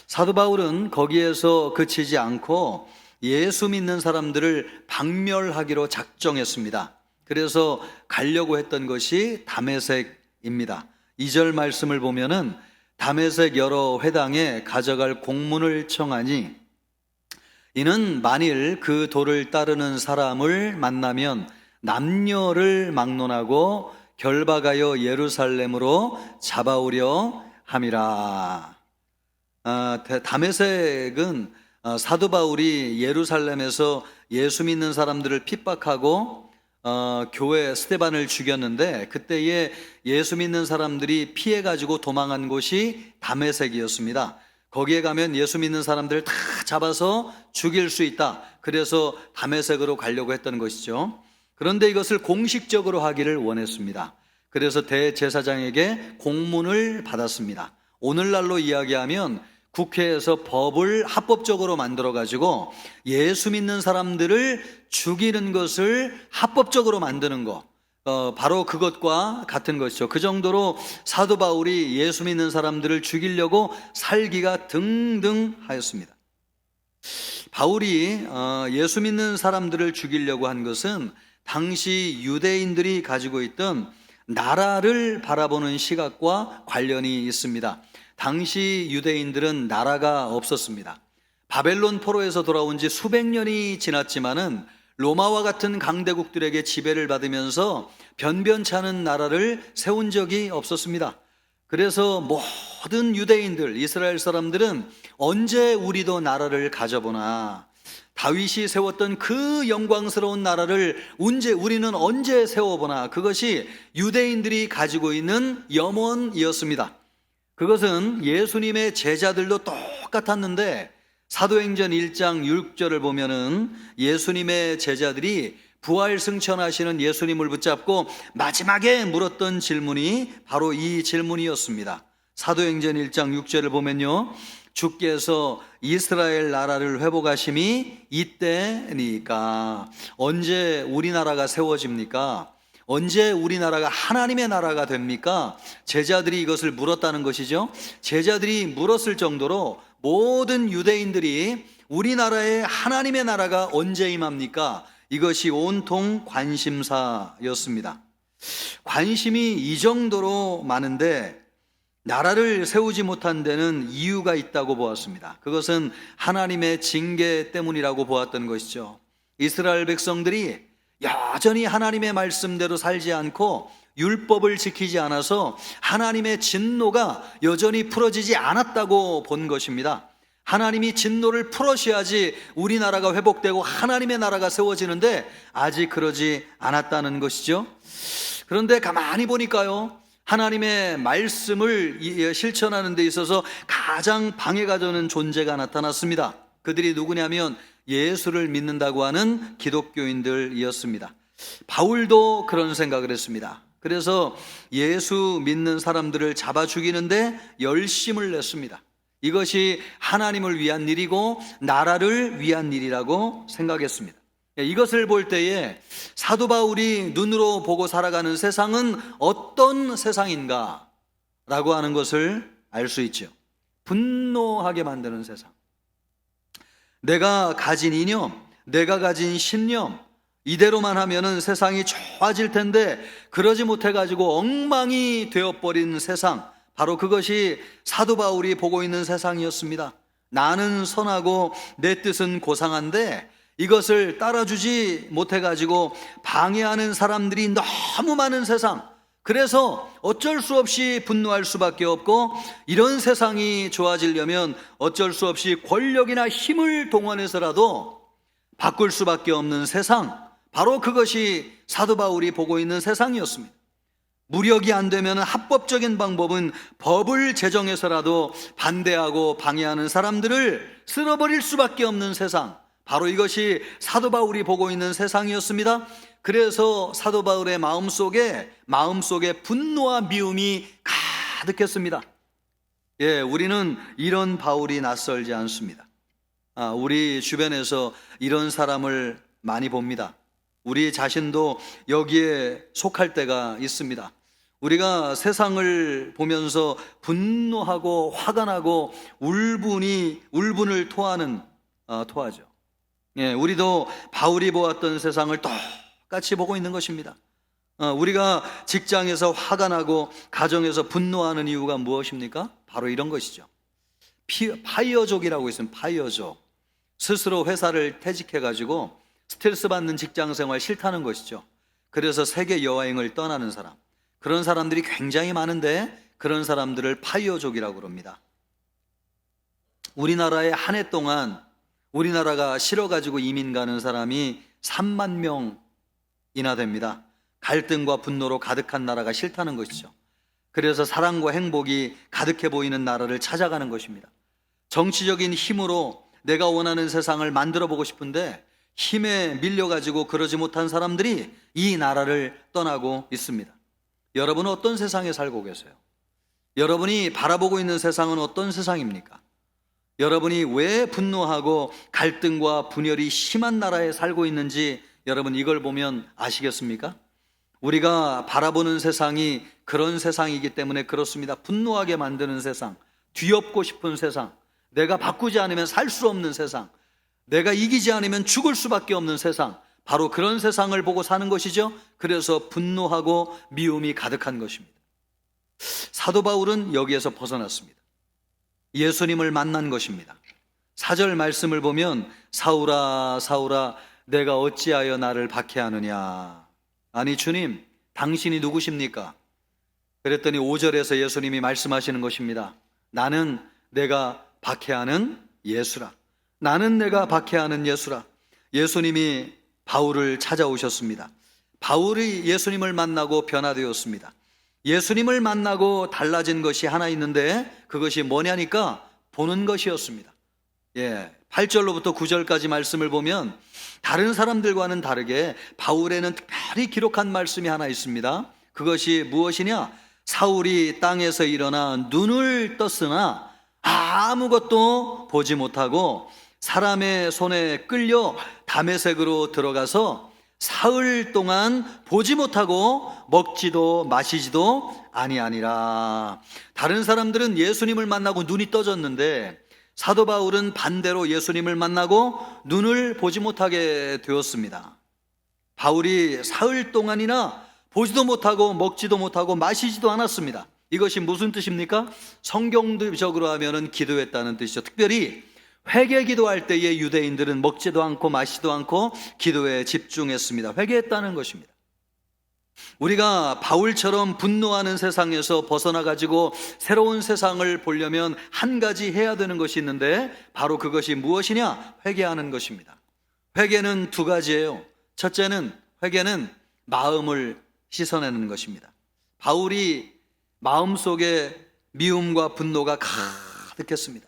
사도 바울은 거기에서 그치지 않고 예수 믿는 사람들을 박멸하기로 작정했습니다. 그래서 가려고 했던 것이 다메섹입니다. 2절 말씀을 보면은 다메섹 여러 회당에 가져갈 공문을 청하니 이는 만일 그 도를 따르는 사람을 만나면 남녀를 막론하고 결박하여 예루살렘으로 잡아오려 함이라. 다메섹은 사도 바울이 예루살렘에서 예수 믿는 사람들을 핍박하고 교회 스데반을 죽였는데 그때에 예수 믿는 사람들이 피해가지고 도망한 곳이 다메섹이었습니다. 거기에 가면 예수 믿는 사람들을 다 잡아서 죽일 수 있다. 그래서 다메섹으로 가려고 했던 것이죠. 그런데 이것을 공식적으로 하기를 원했습니다. 그래서 대제사장에게 공문을 받았습니다. 오늘날로 이야기하면 국회에서 법을 합법적으로 만들어 가지고 예수 믿는 사람들을 죽이는 것을 합법적으로 만드는 것, 바로 그것과 같은 것이죠. 그 정도로 사도 바울이 예수 믿는 사람들을 죽이려고 살기가 등등하였습니다. 바울이 예수 믿는 사람들을 죽이려고 한 것은 당시 유대인들이 가지고 있던 나라를 바라보는 시각과 관련이 있습니다. 당시 유대인들은 나라가 없었습니다. 바벨론 포로에서 돌아온 지 수백 년이 지났지만은 로마와 같은 강대국들에게 지배를 받으면서 변변찮은 나라를 세운 적이 없었습니다. 그래서 모든 유대인들, 이스라엘 사람들은 언제 우리도 나라를 가져보나, 다윗이 세웠던 그 영광스러운 나라를 우리는 언제 세워보나, 그것이 유대인들이 가지고 있는 염원이었습니다. 그것은 예수님의 제자들도 똑같았는데 사도행전 1장 6절을 보면은 예수님의 제자들이 부활 승천하시는 예수님을 붙잡고 마지막에 물었던 질문이 바로 이 질문이었습니다. 사도행전 1장 6절을 보면요, 주께서 이스라엘 나라를 회복하심이 이때니까, 언제 우리나라가 세워집니까? 언제 우리나라가 하나님의 나라가 됩니까? 제자들이 이것을 물었다는 것이죠. 제자들이 물었을 정도로 모든 유대인들이 우리나라에 하나님의 나라가 언제 임합니까? 이것이 온통 관심사였습니다. 관심이 이 정도로 많은데 나라를 세우지 못한 데는 이유가 있다고 보았습니다. 그것은 하나님의 징계 때문이라고 보았던 것이죠. 이스라엘 백성들이 여전히 하나님의 말씀대로 살지 않고 율법을 지키지 않아서 하나님의 진노가 여전히 풀어지지 않았다고 본 것입니다. 하나님이 진노를 풀으셔야지 우리나라가 회복되고 하나님의 나라가 세워지는데 아직 그러지 않았다는 것이죠. 그런데 가만히 보니까요, 하나님의 말씀을 실천하는 데 있어서 가장 방해가 되는 존재가 나타났습니다. 그들이 누구냐면 예수를 믿는다고 하는 기독교인들이었습니다. 바울도 그런 생각을 했습니다. 그래서 예수 믿는 사람들을 잡아 죽이는데 열심을 냈습니다. 이것이 하나님을 위한 일이고 나라를 위한 일이라고 생각했습니다. 이것을 볼 때에 사도 바울이 눈으로 보고 살아가는 세상은 어떤 세상인가 라고 하는 것을 알 수 있죠. 분노하게 만드는 세상, 내가 가진 이념, 내가 가진 신념, 이대로만 하면은 세상이 좋아질 텐데 그러지 못해가지고 엉망이 되어버린 세상, 바로 그것이 사도 바울이 보고 있는 세상이었습니다. 나는 선하고 내 뜻은 고상한데 이것을 따라주지 못해가지고 방해하는 사람들이 너무 많은 세상, 그래서 어쩔 수 없이 분노할 수밖에 없고, 이런 세상이 좋아지려면 어쩔 수 없이 권력이나 힘을 동원해서라도 바꿀 수밖에 없는 세상, 바로 그것이 사도 바울이 보고 있는 세상이었습니다. 무력이 안 되면 합법적인 방법은 법을 제정해서라도 반대하고 방해하는 사람들을 쓸어버릴 수밖에 없는 세상, 바로 이것이 사도 바울이 보고 있는 세상이었습니다. 그래서 사도 바울의 마음속에 분노와 미움이 가득했습니다. 우리는 이런 바울이 낯설지 않습니다. 우리 주변에서 이런 사람을 많이 봅니다. 우리 자신도 여기에 속할 때가 있습니다. 우리가 세상을 보면서 분노하고 화가 나고 울분을 토하죠. 우리도 바울이 보았던 세상을 똑같이 보고 있는 것입니다. 우리가 직장에서 화가 나고 가정에서 분노하는 이유가 무엇입니까? 바로 이런 것이죠. 파이어족이라고 있습니다. 파이어족. 스스로 회사를 퇴직해가지고 스트레스 받는 직장 생활 싫다는 것이죠. 그래서 세계 여행을 떠나는 사람, 그런 사람들이 굉장히 많은데 그런 사람들을 파이어족이라고 그럽니다. 우리나라에 한 해 동안 우리나라가 싫어가지고 이민 가는 사람이 3만 명이나 됩니다. 갈등과 분노로 가득한 나라가 싫다는 것이죠. 그래서 사랑과 행복이 가득해 보이는 나라를 찾아가는 것입니다. 정치적인 힘으로 내가 원하는 세상을 만들어 보고 싶은데 힘에 밀려가지고 그러지 못한 사람들이 이 나라를 떠나고 있습니다. 여러분은 어떤 세상에 살고 계세요? 여러분이 바라보고 있는 세상은 어떤 세상입니까? 여러분이 왜 분노하고 갈등과 분열이 심한 나라에 살고 있는지 여러분 이걸 보면 아시겠습니까? 우리가 바라보는 세상이 그런 세상이기 때문에 그렇습니다. 분노하게 만드는 세상, 뒤엎고 싶은 세상, 내가 바꾸지 않으면 살 수 없는 세상, 내가 이기지 않으면 죽을 수밖에 없는 세상, 바로 그런 세상을 보고 사는 것이죠. 그래서 분노하고 미움이 가득한 것입니다. 사도 바울은 여기에서 벗어났습니다. 예수님을 만난 것입니다. 4절 말씀을 보면 사울아 사울아 내가 어찌하여 나를 박해하느냐. 아니 주님, 당신이 누구십니까? 그랬더니 5절에서 예수님이 말씀하시는 것입니다. 나는 내가 박해하는 예수라. 나는 내가 박해하는 예수라. 예수님이 바울을 찾아오셨습니다. 바울이 예수님을 만나고 변화되었습니다. 예수님을 만나고 달라진 것이 하나 있는데 그것이 뭐냐니까 보는 것이었습니다. 8절로부터 9절까지 말씀을 보면 다른 사람들과는 다르게 바울에는 특별히 기록한 말씀이 하나 있습니다. 그것이 무엇이냐? 사울이 땅에서 일어나 눈을 떴으나 아무것도 보지 못하고 사람의 손에 끌려 다메섹으로 들어가서 사흘 동안 보지 못하고 먹지도 마시지도 아니하니라. 다른 사람들은 예수님을 만나고 눈이 떠졌는데 사도 바울은 반대로 예수님을 만나고 눈을 보지 못하게 되었습니다. 바울이 사흘 동안이나 보지도 못하고 먹지도 못하고 마시지도 않았습니다. 이것이 무슨 뜻입니까? 성경적으로 하면은 기도했다는 뜻이죠. 특별히 회개 기도할 때에 유대인들은 먹지도 않고 마시지도 않고 기도에 집중했습니다. 회개했다는 것입니다. 우리가 바울처럼 분노하는 세상에서 벗어나 가지고 새로운 세상을 보려면 한 가지 해야 되는 것이 있는데 바로 그것이 무엇이냐? 회개하는 것입니다. 회개는 두 가지예요. 첫째는 회개는 마음을 씻어내는 것입니다. 바울이 마음속에 미움과 분노가 가득했습니다.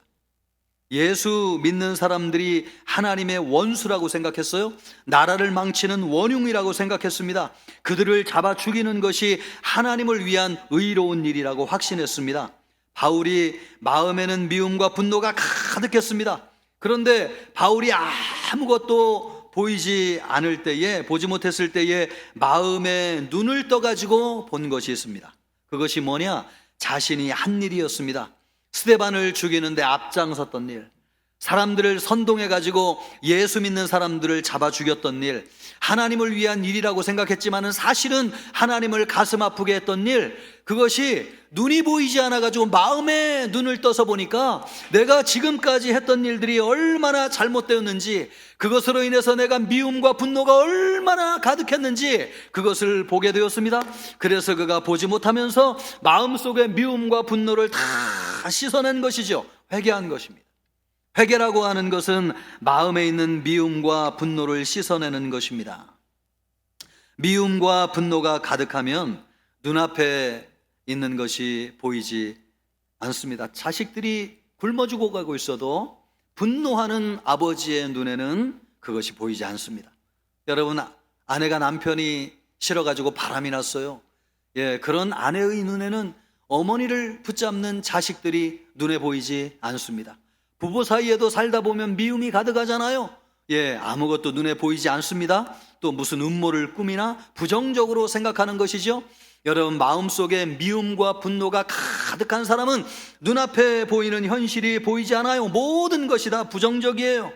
예수 믿는 사람들이 하나님의 원수라고 생각했어요. 나라를 망치는 원흉이라고 생각했습니다. 그들을 잡아 죽이는 것이 하나님을 위한 의로운 일이라고 확신했습니다. 바울이 마음에는 미움과 분노가 가득했습니다. 그런데 바울이 아무것도 보이지 않을 때에, 보지 못했을 때에 마음에 눈을 떠가지고 본 것이 있습니다. 그것이 뭐냐? 자신이 한 일이었습니다. 스데반을 죽이는데 앞장섰던 일, 사람들을 선동해가지고 예수 믿는 사람들을 잡아 죽였던 일, 하나님을 위한 일이라고 생각했지만은 사실은 하나님을 가슴 아프게 했던 일, 그것이 눈이 보이지 않아가지고 마음에 눈을 떠서 보니까 내가 지금까지 했던 일들이 얼마나 잘못되었는지, 그것으로 인해서 내가 미움과 분노가 얼마나 가득했는지 그것을 보게 되었습니다. 그래서 그가 보지 못하면서 마음속에 미움과 분노를 다 씻어낸 것이죠. 회개한 것입니다. 회개라고 하는 것은 마음에 있는 미움과 분노를 씻어내는 것입니다. 미움과 분노가 가득하면 눈앞에 있는 것이 보이지 않습니다. 자식들이 굶어 죽어가고 있어도 분노하는 아버지의 눈에는 그것이 보이지 않습니다. 여러분, 아내가 남편이 싫어가지고 바람이 났어요. 그런 아내의 눈에는 어머니를 붙잡는 자식들이 눈에 보이지 않습니다. 부부 사이에도 살다 보면 미움이 가득하잖아요. 아무것도 눈에 보이지 않습니다. 또 무슨 음모를 꾸미나 부정적으로 생각하는 것이죠. 여러분, 마음속에 미움과 분노가 가득한 사람은 눈앞에 보이는 현실이 보이지 않아요. 모든 것이 다 부정적이에요.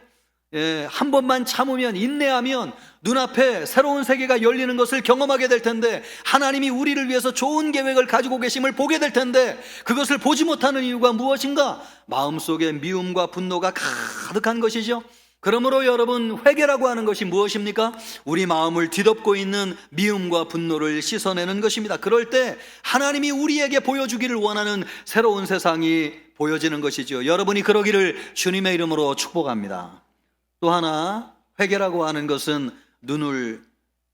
한 번만 참으면, 인내하면 눈앞에 새로운 세계가 열리는 것을 경험하게 될 텐데, 하나님이 우리를 위해서 좋은 계획을 가지고 계심을 보게 될 텐데, 그것을 보지 못하는 이유가 무엇인가? 마음속에 미움과 분노가 가득한 것이죠. 그러므로 여러분, 회개라고 하는 것이 무엇입니까? 우리 마음을 뒤덮고 있는 미움과 분노를 씻어내는 것입니다. 그럴 때 하나님이 우리에게 보여주기를 원하는 새로운 세상이 보여지는 것이죠. 여러분이 그러기를 주님의 이름으로 축복합니다. 또 하나, 회개라고 하는 것은 눈을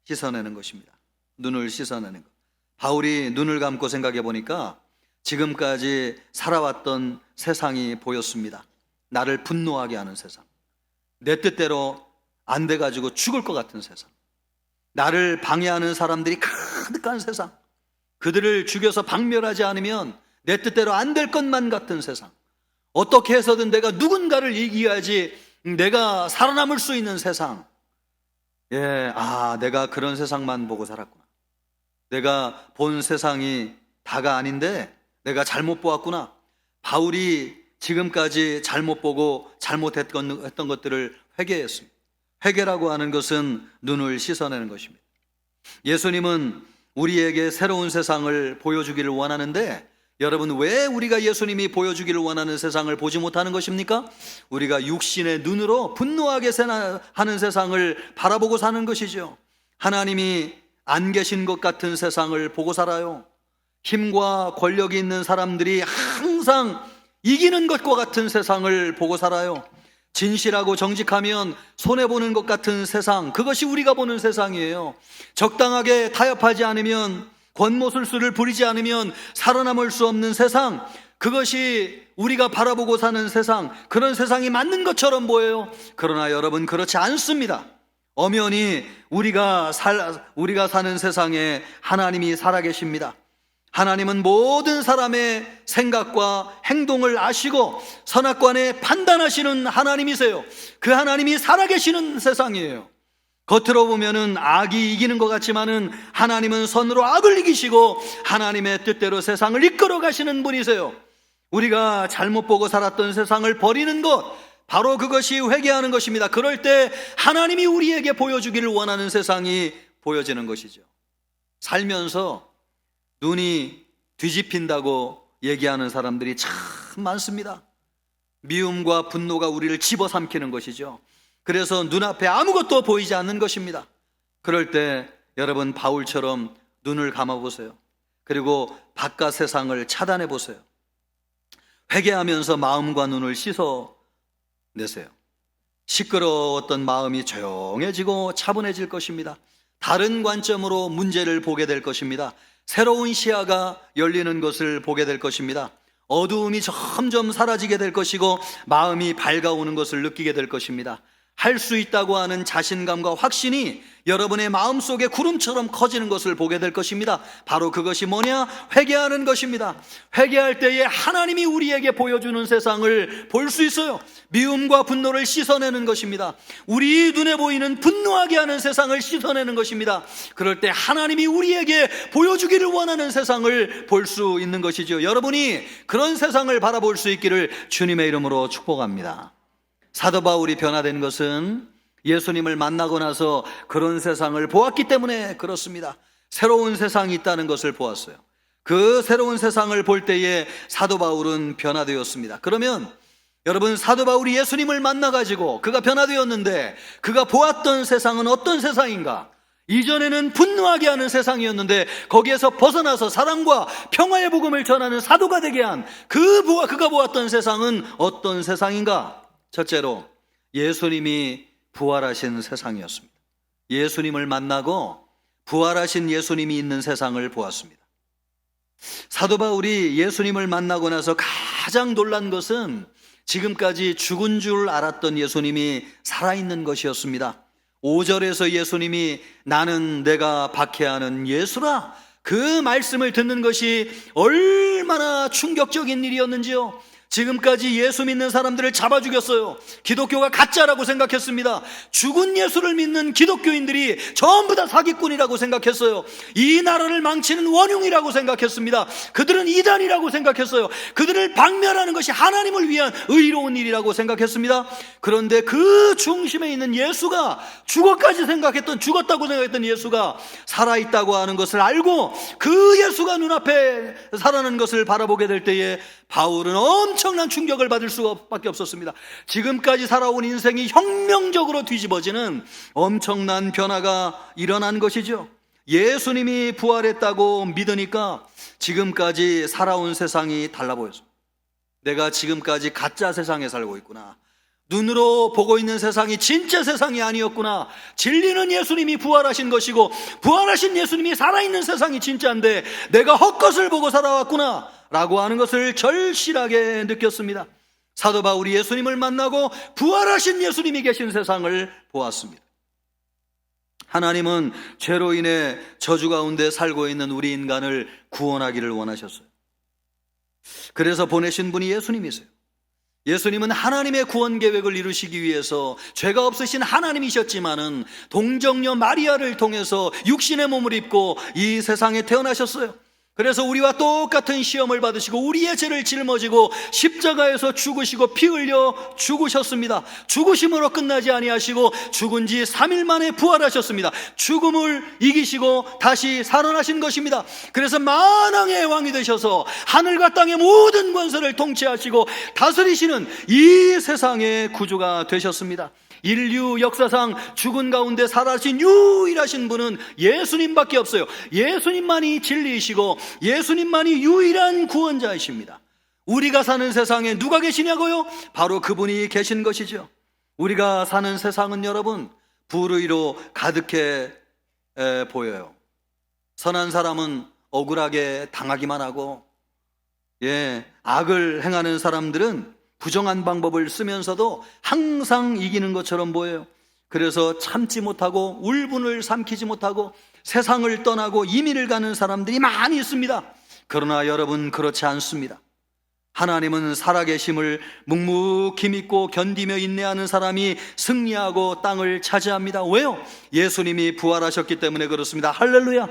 씻어내는 것입니다. 눈을 씻어내는 것. 바울이 눈을 감고 생각해 보니까 지금까지 살아왔던 세상이 보였습니다. 나를 분노하게 하는 세상, 내 뜻대로 안 돼가지고 죽을 것 같은 세상, 나를 방해하는 사람들이 가득한 세상, 그들을 죽여서 박멸하지 않으면 내 뜻대로 안 될 것만 같은 세상, 어떻게 해서든 내가 누군가를 이겨야지 내가 살아남을 수 있는 세상. 내가 그런 세상만 보고 살았구나. 내가 본 세상이 다가 아닌데 내가 잘못 보았구나. 바울이 지금까지 잘못 보고 잘못했던 것들을 회개했습니다. 회개라고 하는 것은 눈을 씻어내는 것입니다. 예수님은 우리에게 새로운 세상을 보여주기를 원하는데, 여러분, 왜 우리가 예수님이 보여주기를 원하는 세상을 보지 못하는 것입니까? 우리가 육신의 눈으로 분노하게 하는 세상을 바라보고 사는 것이죠. 하나님이 안 계신 것 같은 세상을 보고 살아요. 힘과 권력이 있는 사람들이 항상 이기는 것과 같은 세상을 보고 살아요. 진실하고 정직하면 손해보는 것 같은 세상, 그것이 우리가 보는 세상이에요. 적당하게 타협하지 않으면, 권모술수를 부리지 않으면 살아남을 수 없는 세상, 그것이 우리가 바라보고 사는 세상, 그런 세상이 맞는 것처럼 보여요. 그러나 여러분, 그렇지 않습니다. 엄연히 우리가 사는 세상에 하나님이 살아계십니다. 하나님은 모든 사람의 생각과 행동을 아시고 선악관에 판단하시는 하나님이세요. 그 하나님이 살아계시는 세상이에요. 겉으로 보면은 악이 이기는 것 같지만은 하나님은 선으로 악을 이기시고 하나님의 뜻대로 세상을 이끌어 가시는 분이세요. 우리가 잘못 보고 살았던 세상을 버리는 것, 바로 그것이 회개하는 것입니다. 그럴 때 하나님이 우리에게 보여주기를 원하는 세상이 보여지는 것이죠. 살면서 눈이 뒤집힌다고 얘기하는 사람들이 참 많습니다. 미움과 분노가 우리를 집어삼키는 것이죠. 그래서 눈앞에 아무것도 보이지 않는 것입니다. 그럴 때 여러분, 바울처럼 눈을 감아보세요. 그리고 바깥 세상을 차단해 보세요. 회개하면서 마음과 눈을 씻어내세요. 시끄러웠던 마음이 조용해지고 차분해질 것입니다. 다른 관점으로 문제를 보게 될 것입니다. 새로운 시야가 열리는 것을 보게 될 것입니다. 어두움이 점점 사라지게 될 것이고 마음이 밝아오는 것을 느끼게 될 것입니다. 할 수 있다고 하는 자신감과 확신이 여러분의 마음속에 구름처럼 커지는 것을 보게 될 것입니다. 바로 그것이 뭐냐? 회개하는 것입니다. 회개할 때에 하나님이 우리에게 보여주는 세상을 볼 수 있어요. 미움과 분노를 씻어내는 것입니다. 우리 눈에 보이는 분노하게 하는 세상을 씻어내는 것입니다. 그럴 때 하나님이 우리에게 보여주기를 원하는 세상을 볼 수 있는 것이죠. 여러분이 그런 세상을 바라볼 수 있기를 주님의 이름으로 축복합니다. 사도 바울이 변화된 것은 예수님을 만나고 나서 그런 세상을 보았기 때문에 그렇습니다. 새로운 세상이 있다는 것을 보았어요. 그 새로운 세상을 볼 때에 사도 바울은 변화되었습니다. 그러면 여러분, 사도 바울이 예수님을 만나가지고 그가 변화되었는데 그가 보았던 세상은 어떤 세상인가? 이전에는 분노하게 하는 세상이었는데 거기에서 벗어나서 사랑과 평화의 복음을 전하는 사도가 되게 한 그가 보았던 세상은 어떤 세상인가? 첫째로, 예수님이 부활하신 세상이었습니다. 예수님을 만나고 부활하신 예수님이 있는 세상을 보았습니다. 사도 바울이 예수님을 만나고 나서 가장 놀란 것은 지금까지 죽은 줄 알았던 예수님이 살아있는 것이었습니다. 5절에서 예수님이 나는 내가 박해하는 예수라, 그 말씀을 듣는 것이 얼마나 충격적인 일이었는지요. 지금까지 예수 믿는 사람들을 잡아 죽였어요. 기독교가 가짜라고 생각했습니다. 죽은 예수를 믿는 기독교인들이 전부 다 사기꾼이라고 생각했어요. 이 나라를 망치는 원흉이라고 생각했습니다. 그들은 이단이라고 생각했어요. 그들을 박멸하는 것이 하나님을 위한 의로운 일이라고 생각했습니다. 그런데 그 중심에 있는 예수가 죽었다고 생각했던 예수가 살아있다고 하는 것을 알고 그 예수가 눈앞에 살아나는 것을 바라보게 될 때에 바울은 엄청난 충격을 받을 수밖에 없었습니다. 지금까지 살아온 인생이 혁명적으로 뒤집어지는 엄청난 변화가 일어난 것이죠. 예수님이 부활했다고 믿으니까 지금까지 살아온 세상이 달라 보였어요. 내가 지금까지 가짜 세상에 살고 있구나. 눈으로 보고 있는 세상이 진짜 세상이 아니었구나. 진리는 예수님이 부활하신 것이고 부활하신 예수님이 살아있는 세상이 진짜인데 내가 헛것을 보고 살아왔구나 라고 하는 것을 절실하게 느꼈습니다. 사도 바울이 예수님을 만나고 부활하신 예수님이 계신 세상을 보았습니다. 하나님은 죄로 인해 저주 가운데 살고 있는 우리 인간을 구원하기를 원하셨어요. 그래서 보내신 분이 예수님이세요. 예수님은 하나님의 구원 계획을 이루시기 위해서 죄가 없으신 하나님이셨지만은 동정녀 마리아를 통해서 육신의 몸을 입고 이 세상에 태어나셨어요. 그래서 우리와 똑같은 시험을 받으시고 우리의 죄를 짊어지고 십자가에서 죽으시고 피 흘려 죽으셨습니다. 죽으심으로 끝나지 아니하시고 죽은 지 3일 만에 부활하셨습니다. 죽음을 이기시고 다시 살아나신 것입니다. 그래서 만왕의 왕이 되셔서 하늘과 땅의 모든 권세를 통치하시고 다스리시는 이 세상의 구주가 되셨습니다. 인류 역사상 죽은 가운데 살아신 유일하신 분은 예수님밖에 없어요. 예수님만이 진리이시고 예수님만이 유일한 구원자이십니다. 우리가 사는 세상에 누가 계시냐고요? 바로 그분이 계신 것이죠. 우리가 사는 세상은 여러분 불의로 가득해 보여요. 선한 사람은 억울하게 당하기만 하고 악을 행하는 사람들은 부정한 방법을 쓰면서도 항상 이기는 것처럼 보여요. 그래서 참지 못하고 울분을 삼키지 못하고 세상을 떠나고 이민을 가는 사람들이 많이 있습니다. 그러나 여러분 그렇지 않습니다. 하나님은 살아계심을 묵묵히 믿고 견디며 인내하는 사람이 승리하고 땅을 차지합니다. 왜요? 예수님이 부활하셨기 때문에 그렇습니다. 할렐루야.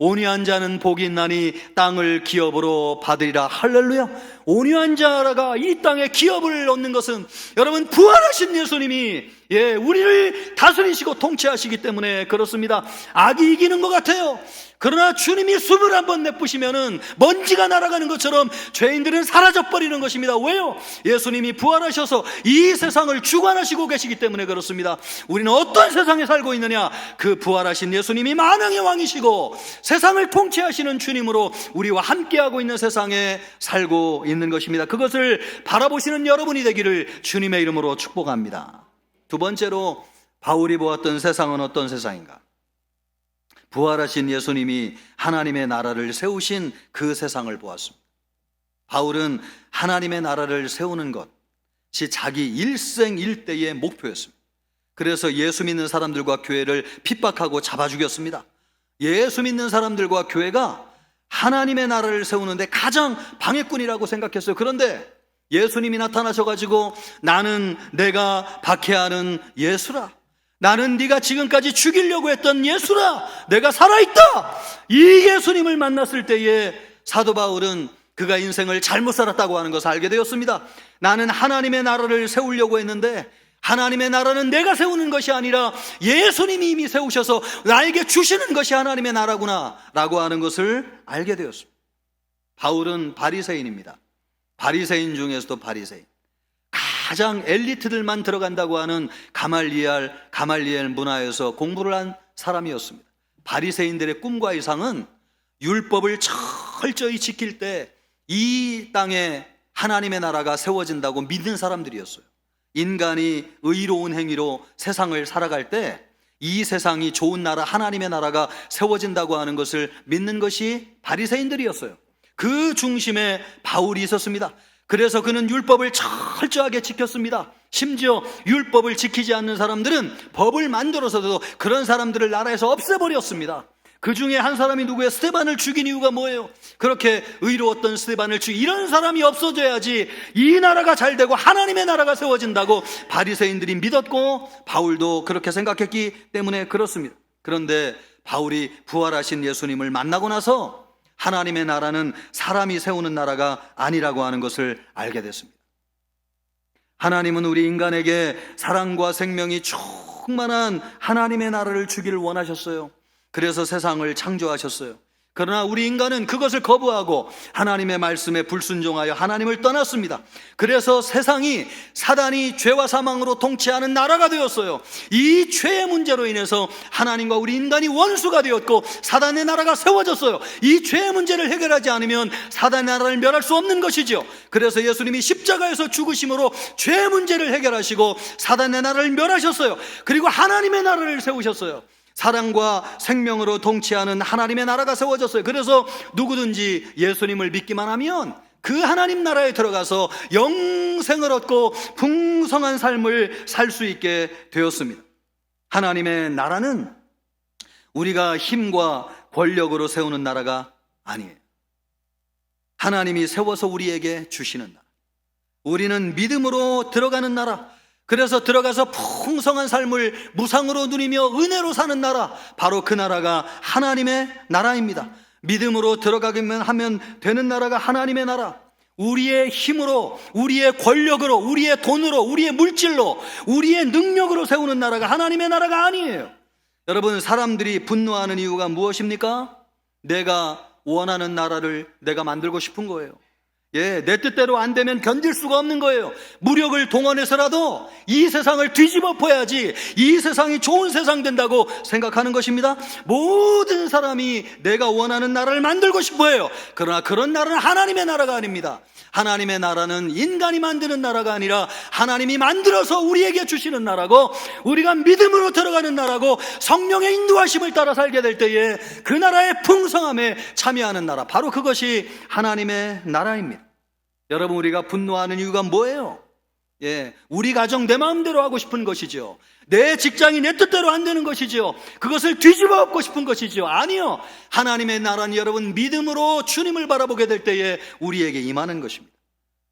온유한 자는 복이 있나니 땅을 기업으로 받으리라. 할렐루야. 온유한 자가 이 땅에 기업을 얻는 것은 여러분 부활하신 예수님이 우리를 다스리시고 통치하시기 때문에 그렇습니다. 악이 이기는 것 같아요. 그러나 주님이 숨을 한번 내뿜으시면은 먼지가 날아가는 것처럼 죄인들은 사라져버리는 것입니다. 왜요? 예수님이 부활하셔서 이 세상을 주관하시고 계시기 때문에 그렇습니다. 우리는 어떤 세상에 살고 있느냐? 그 부활하신 예수님이 만왕의 왕이시고 세상을 통치하시는 주님으로 우리와 함께하고 있는 세상에 살고 있는 것입니다. 그것을 바라보시는 여러분이 되기를 주님의 이름으로 축복합니다. 두 번째로 바울이 보았던 세상은 어떤 세상인가? 부활하신 예수님이 하나님의 나라를 세우신 그 세상을 보았습니다. 바울은 하나님의 나라를 세우는 것이 자기 일생일대의 목표였습니다. 그래서 예수 믿는 사람들과 교회를 핍박하고 잡아 죽였습니다. 예수 믿는 사람들과 교회가 하나님의 나라를 세우는데 가장 방해꾼이라고 생각했어요. 그런데 예수님이 나타나셔가지고 나는 내가 박해하는 예수라, 나는 네가 지금까지 죽이려고 했던 예수라, 내가 살아있다. 이 예수님을 만났을 때에 사도 바울은 그가 인생을 잘못 살았다고 하는 것을 알게 되었습니다. 나는 하나님의 나라를 세우려고 했는데 하나님의 나라는 내가 세우는 것이 아니라 예수님이 이미 세우셔서 나에게 주시는 것이 하나님의 나라구나 라고 하는 것을 알게 되었습니다. 바울은 바리새인입니다. 바리새인 중에서도 바리새인, 가장 엘리트들만 들어간다고 하는 가말리엘 문화에서 공부를 한 사람이었습니다. 바리새인들의 꿈과 이상은 율법을 철저히 지킬 때 이 땅에 하나님의 나라가 세워진다고 믿는 사람들이었어요. 인간이 의로운 행위로 세상을 살아갈 때 이 세상이 좋은 나라, 하나님의 나라가 세워진다고 하는 것을 믿는 것이 바리새인들이었어요. 그 중심에 바울이 있었습니다. 그래서 그는 율법을 철저하게 지켰습니다. 심지어 율법을 지키지 않는 사람들은 법을 만들어서도 그런 사람들을 나라에서 없애버렸습니다. 그 중에 한 사람이 누구예요? 스데반을 죽인 이유가 뭐예요? 그렇게 의로웠던 스데반을 죽인, 이런 사람이 없어져야지 이 나라가 잘 되고 하나님의 나라가 세워진다고 바리새인들이 믿었고 바울도 그렇게 생각했기 때문에 그렇습니다. 그런데 바울이 부활하신 예수님을 만나고 나서 하나님의 나라는 사람이 세우는 나라가 아니라고 하는 것을 알게 됐습니다. 하나님은 우리 인간에게 사랑과 생명이 충만한 하나님의 나라를 주기를 원하셨어요. 그래서 세상을 창조하셨어요. 그러나 우리 인간은 그것을 거부하고 하나님의 말씀에 불순종하여 하나님을 떠났습니다. 그래서 세상이 사단이 죄와 사망으로 통치하는 나라가 되었어요. 이 죄의 문제로 인해서 하나님과 우리 인간이 원수가 되었고 사단의 나라가 세워졌어요. 이 죄의 문제를 해결하지 않으면 사단의 나라를 멸할 수 없는 것이죠. 그래서 예수님이 십자가에서 죽으심으로 죄의 문제를 해결하시고 사단의 나라를 멸하셨어요. 그리고 하나님의 나라를 세우셨어요. 사랑과 생명으로 통치하는 하나님의 나라가 세워졌어요. 그래서 누구든지 예수님을 믿기만 하면 그 하나님 나라에 들어가서 영생을 얻고 풍성한 삶을 살 수 있게 되었습니다. 하나님의 나라는 우리가 힘과 권력으로 세우는 나라가 아니에요. 하나님이 세워서 우리에게 주시는 나라, 우리는 믿음으로 들어가는 나라, 그래서 들어가서 풍성한 삶을 무상으로 누리며 은혜로 사는 나라, 바로 그 나라가 하나님의 나라입니다. 믿음으로 들어가기만 하면 되는 나라가 하나님의 나라. 우리의 힘으로, 우리의 권력으로, 우리의 돈으로, 우리의 물질로, 우리의 능력으로 세우는 나라가 하나님의 나라가 아니에요. 여러분, 사람들이 분노하는 이유가 무엇입니까? 내가 원하는 나라를 내가 만들고 싶은 거예요. 내 뜻대로 안 되면 견딜 수가 없는 거예요. 무력을 동원해서라도 이 세상을 뒤집어 엎어야지 이 세상이 좋은 세상 된다고 생각하는 것입니다. 모든 사람이 내가 원하는 나라를 만들고 싶어 해요. 그러나 그런 나라는 하나님의 나라가 아닙니다. 하나님의 나라는 인간이 만드는 나라가 아니라 하나님이 만들어서 우리에게 주시는 나라고, 우리가 믿음으로 들어가는 나라고, 성령의 인도하심을 따라 살게 될 때에 그 나라의 풍성함에 참여하는 나라, 바로 그것이 하나님의 나라입니다. 여러분, 우리가 분노하는 이유가 뭐예요? 우리 가정 내 마음대로 하고 싶은 것이죠. 내 직장이 내 뜻대로 안 되는 것이죠. 그것을 뒤집어 엎고 싶은 것이죠. 아니요, 하나님의 나라는 여러분 믿음으로 주님을 바라보게 될 때에 우리에게 임하는 것입니다.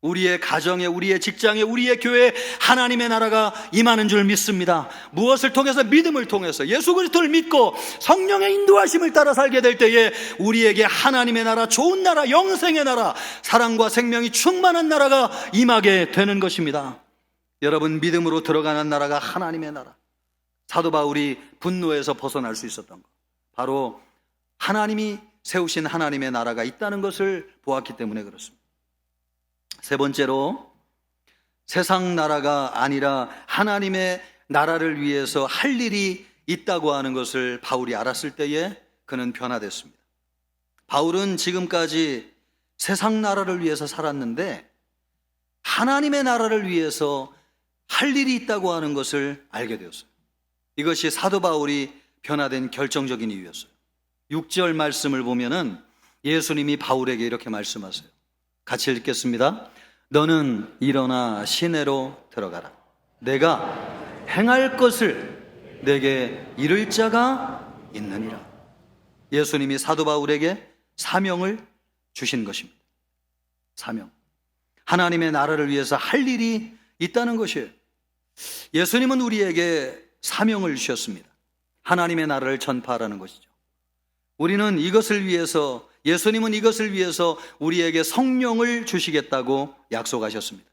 우리의 가정에, 우리의 직장에, 우리의 교회에 하나님의 나라가 임하는 줄 믿습니다. 무엇을 통해서? 믿음을 통해서 예수 그리스도를 믿고 성령의 인도하심을 따라 살게 될 때에 우리에게 하나님의 나라, 좋은 나라, 영생의 나라, 사랑과 생명이 충만한 나라가 임하게 되는 것입니다. 여러분, 믿음으로 들어가는 나라가 하나님의 나라. 사도 바울이 분노에서 벗어날 수 있었던 것, 바로 하나님이 세우신 하나님의 나라가 있다는 것을 보았기 때문에 그렇습니다. 세 번째로, 세상 나라가 아니라 하나님의 나라를 위해서 할 일이 있다고 하는 것을 바울이 알았을 때에 그는 변화됐습니다. 바울은 지금까지 세상 나라를 위해서 살았는데 하나님의 나라를 위해서 할 일이 있다고 하는 것을 알게 되었어요. 이것이 사도 바울이 변화된 결정적인 이유였어요. 6절 말씀을 보면은 예수님이 바울에게 이렇게 말씀하세요. 같이 읽겠습니다. 너는 일어나 시내로 들어가라. 내가 행할 것을 내게 이를 자가 있느니라. 예수님이 사도 바울에게 사명을 주신 것입니다. 사명. 하나님의 나라를 위해서 할 일이 있다는 것이에요. 예수님은 우리에게 사명을 주셨습니다. 하나님의 나라를 전파하라는 것이죠. 우리는 이것을 위해서, 예수님은 이것을 위해서 우리에게 성령을 주시겠다고 약속하셨습니다.